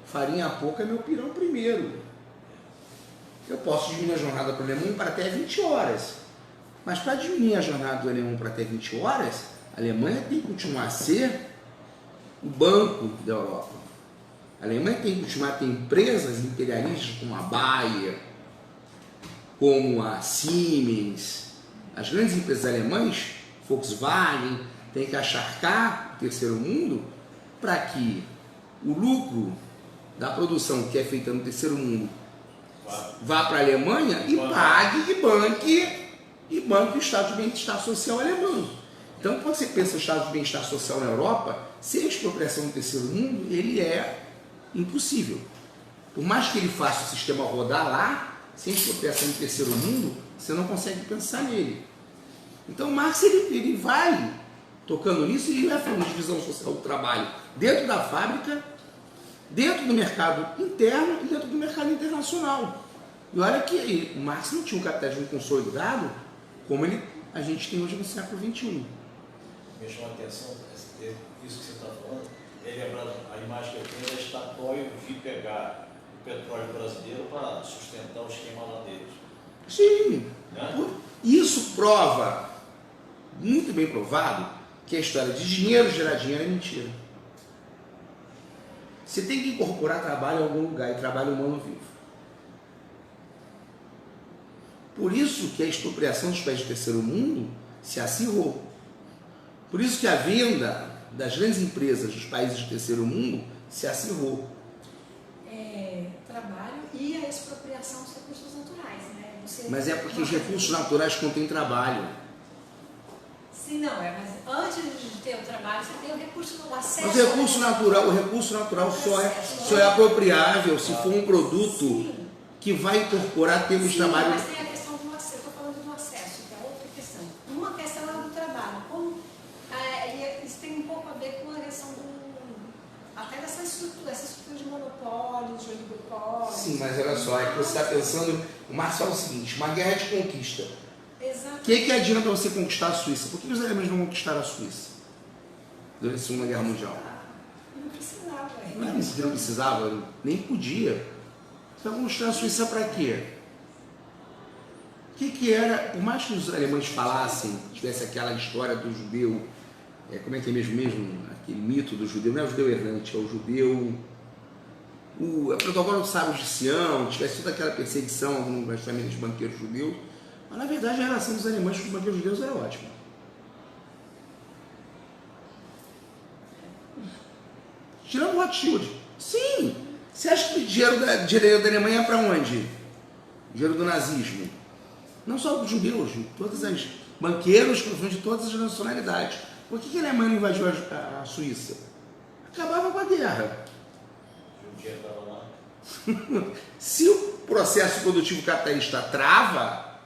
Farinha pouca é meu pirão primeiro. Eu posso diminuir a jornada do alemão para até 20 horas. Mas para diminuir a jornada do alemão para até 20 horas, a Alemanha tem que continuar a ser o banco da Europa. A Alemanha tem que continuar a ter empresas imperialistas como a Bayer, como a Siemens, as grandes empresas alemãs, Volkswagen, tem que acharcar o terceiro mundo para que o lucro da produção que é feita no terceiro mundo vá para a Alemanha e pague e banque o estado de bem-estar social alemão. Então, quando você pensa no estado de bem-estar social na Europa, sem a expropriação do terceiro mundo, ele é impossível. Por mais que ele faça o sistema rodar lá, sem expropriação do terceiro mundo, você não consegue pensar nele. Então, Marx ele vai tocando nisso e ele vai falando de divisão social do trabalho dentro da fábrica, dentro do mercado interno e dentro do mercado internacional. E olha que o Marx não tinha um capitalismo consolidado como a gente tem hoje no século XXI. Me chamou a atenção isso que você está falando, lembrando a imagem que eu tenho da Statoil de pegar o petróleo brasileiro para sustentar o esquema lá deles. Sim, Né? isso prova, muito bem provado, que a história de dinheiro gerar dinheiro é mentira. Você tem que incorporar trabalho em algum lugar, e trabalho humano vivo. Por isso que a expropriação dos países do terceiro mundo se acirrou. Por isso que a venda das grandes empresas dos países do terceiro mundo se acirrou. Trabalho e a expropriação dos recursos naturais, né? Mas é porque os recursos naturais contêm trabalho. Sim, não, mas antes de ter o trabalho, você tem o recurso do acesso. Mas o recurso natural só é apropriável se for um produto que vai incorporar termos de trabalho. Mas tem a questão do acesso, eu estou falando do acesso, que é outra questão. Uma questão é do trabalho. Isso tem um pouco a ver com a questão até dessa estrutura de monopólios, de oligopólios. Sim, mas olha só, é que você está pensando, o Marx fala o seguinte, uma guerra de conquista. Exato. O que adianta você conquistar a Suíça? Por que os alemães não conquistaram a Suíça durante a Segunda Guerra Mundial? Não precisava. Não precisava, nem podia. Então conquistar a Suíça para quê? O que era, por mais que os alemães falassem, tivesse aquela história do judeu, como é que é mesmo, aquele mito do judeu, não é o judeu errante, é o judeu, o protocolo dos sábios de Sião, tivesse toda aquela perseguição nas famílias de banqueiros judeus, mas na verdade a relação dos alemães com os banqueiros judeus era ótima. Tirando o Rothschild. Sim! Você acha que o dinheiro da Alemanha é para onde? O dinheiro do nazismo. Não só dos judeus, todas as banqueiros de todas as nacionalidades. Por que a Alemanha não invadiu a Suíça? Acabava com a guerra. O dinheiro estava lá. Se o processo produtivo capitalista trava,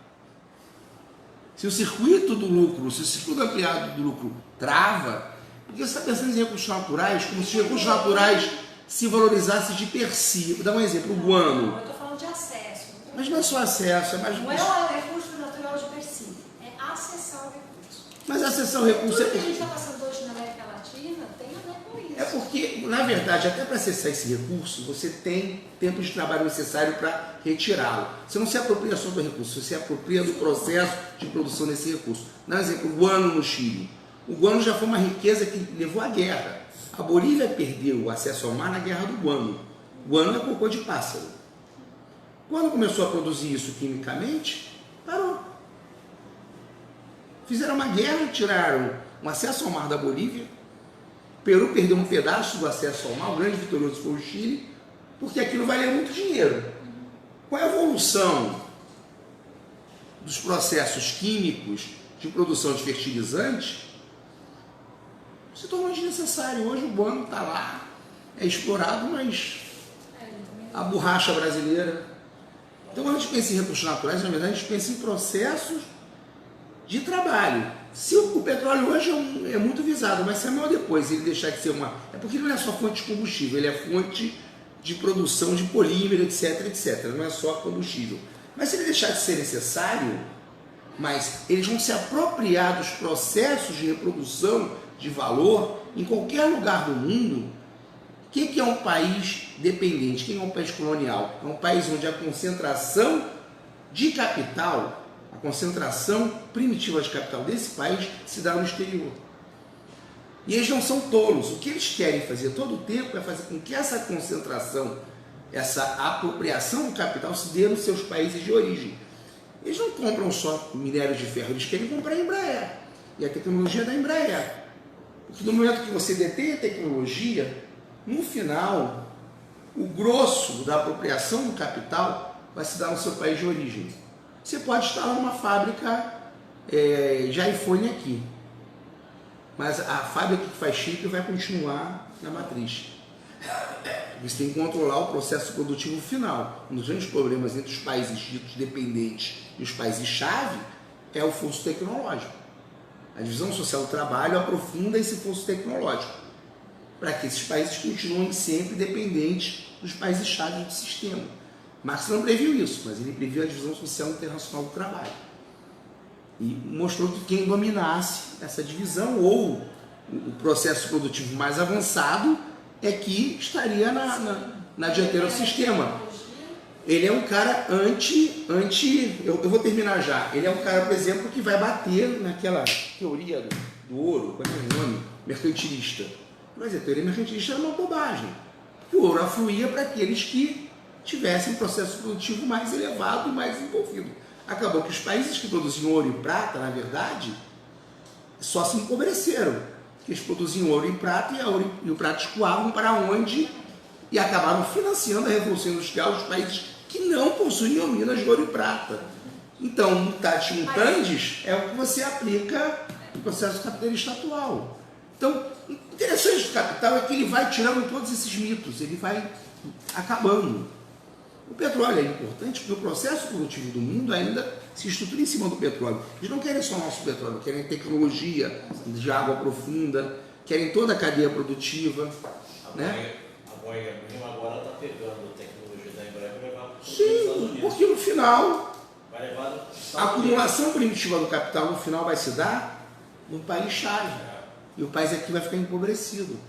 se o circuito do lucro, se o circuito ampliado do lucro trava, porque você está pensando em recursos naturais, como se os recursos naturais se valorizassem de per si. Vou dar um exemplo, o guano. Não, eu estou falando de acesso. Mas não é só acesso, é mais... Não é o recurso natural de per si, é acessar o recurso. Mas acessar o recurso Tudo é que a gente porque... está passando hoje na América Latina tem a ver com isso. É porque, na verdade, até para acessar esse recurso, você tem tempo de trabalho necessário para retirá-lo. Você não se apropria só do recurso, você se apropria do processo de produção desse recurso. Dá um exemplo, o guano no Chile. O guano já foi uma riqueza que levou à guerra. A Bolívia perdeu o acesso ao mar na guerra do guano. Guano é cocô de pássaro. Quando começou a produzir isso quimicamente, parou. Fizeram uma guerra, tiraram o acesso ao mar da Bolívia, Peru perdeu um pedaço do acesso ao mar, o grande vitorioso foi o Chile, porque aquilo valia muito dinheiro. Com a evolução dos processos químicos de produção de fertilizantes, se tornou desnecessário. Hoje o Bono está lá, é explorado, mas a borracha brasileira. Então, quando a gente pensa em recursos naturais, na verdade, a gente pensa em processos de trabalho. Se o petróleo hoje é muito visado, mas se amanhã ou depois ele deixar de ser uma... É porque ele não é só fonte de combustível, ele é fonte de produção de polímero, etc, etc. Não é só combustível. Mas se ele deixar de ser necessário, mas eles vão se apropriar dos processos de reprodução de valor em qualquer lugar do mundo. O que é um país dependente? Quem é um país colonial? É um país onde a concentração de capital, a concentração primitiva de capital desse país se dá no exterior. E eles não são tolos. O que eles querem fazer todo o tempo é fazer com que essa concentração, essa apropriação do capital se dê nos seus países de origem. Eles não compram só minério de ferro, eles querem comprar a Embraer. E a tecnologia da Embraer. Porque no momento que você detém a tecnologia, no final, o grosso da apropriação do capital vai se dar no seu país de origem. Você pode instalar uma fábrica de iPhone aqui, mas a fábrica que faz chip vai continuar na matriz. Você tem que controlar o processo produtivo final. Um dos grandes problemas entre os países ditos dependentes e os países-chave é o fosso tecnológico. A divisão social do trabalho aprofunda esse fosso tecnológico, para que esses países continuem sempre dependentes dos países-chave do sistema. Marx não previu isso, mas ele previu a divisão social internacional do trabalho. E mostrou que quem dominasse essa divisão, ou o processo produtivo mais avançado, é que estaria na dianteira do sistema. Ele é um cara eu vou terminar já. Ele é um cara, por exemplo, que vai bater naquela teoria do ouro, qual é o nome? Mercantilista. Mas a teoria mercantilista era uma bobagem. Porque o ouro afluía para aqueles que tivessem um processo produtivo mais elevado e mais envolvido. Acabou que os países que produziam ouro e prata, na verdade, só se empobreceram. Porque eles produziam ouro e prata e o prata escoavam para onde? E acabaram financiando a Revolução Industrial dos países que não possuíam minas de ouro e prata. Então, mutatis mutandis é o que você aplica no processo capitalista atual. Então, o interessante do capital é que ele vai tirando todos esses mitos, ele vai acabando. O petróleo é importante porque o processo produtivo do mundo ainda se estrutura em cima do petróleo. Eles não querem só o nosso petróleo, querem tecnologia de água profunda, querem toda a cadeia produtiva. A Boeing agora está pegando a tecnologia da Embraer para levar para os Sim, Estados Unidos. porque no final, Vai levar a acumulação primitiva do capital no final vai se dar no país-chave. E o país aqui vai ficar empobrecido.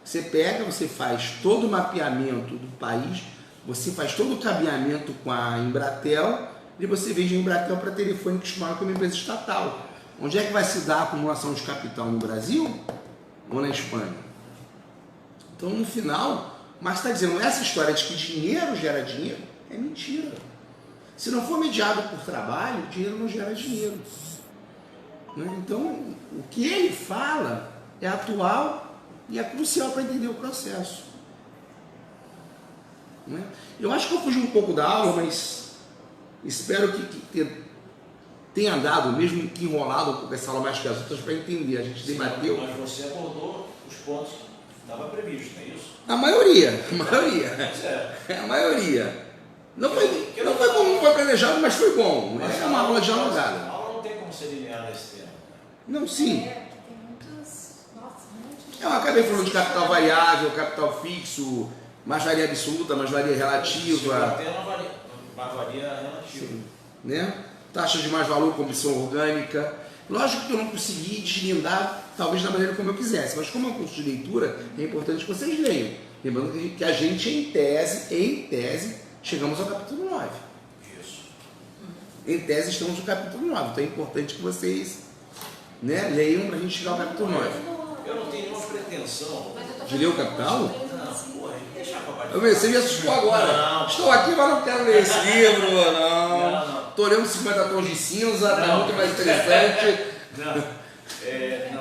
Você pega, você faz todo o mapeamento do país, você faz todo o cabeamento com a Embratel e você vende a Embratel para telefone que chamava como empresa estatal. Onde é que vai se dar a acumulação de capital? No Brasil ou na Espanha? Então, no final, Marx está dizendo, essa história de que dinheiro gera dinheiro é mentira. Se não for mediado por trabalho, dinheiro não gera dinheiro. Então, o que ele fala é atual e é crucial para entender o processo. Eu acho que eu fugi um pouco da aula, mas espero que tenha dado, mesmo que enrolado um pouco essa aula mais que as outras, para entender. A gente debateu. Mas você abordou os pontos que estava previsto, não é isso? A maioria. A maioria. Não foi como foi planejado, mas foi bom. Mas é uma aula dialogada. A aula não tem como ser linear nesse tema. Não, sim. Tem muitas... Nossa, muitos... Eu acabei falando de capital variável, capital fixo, mais-valia absoluta, mais-valia relativa. Até mais-valia relativa. Sim, né? Taxa de mais-valor, comissão orgânica. Lógico que eu não consegui deslindar, talvez da maneira como eu quisesse, mas como é um curso de leitura, é importante que vocês leiam. Lembrando que a gente, em tese, chegamos ao capítulo 9. Isso. Em tese, estamos no capítulo 9. Então é importante que vocês, leiam para a gente chegar ao capítulo 9. Eu não tenho nenhuma pretensão. De ler o Capital? Não, porra, deixa pra baixo. Você me assustou agora. Não. Estou aqui, mas não quero ler esse livro. Não. Estou lendo 50 Tons de Cinza, está Não. muito mais interessante. Não,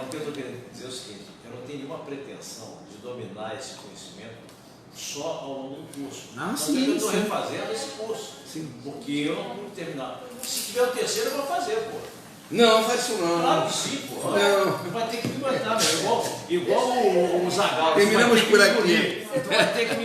o que eu estou querendo dizer é o seguinte: eu não tenho tem nenhuma pretensão de dominar esse conhecimento só ao longo do curso. Não, Mas sim, eu estou sim. refazendo esse curso. Sim. Porque eu não pude terminar. Se tiver o terceiro, eu vou fazer, pô. Não, faz isso não. Claro que sim, pô. Não. Vai ter que me aguentar, meu. Igual o Zagallo. Terminamos por aqui. Tu vai ter que me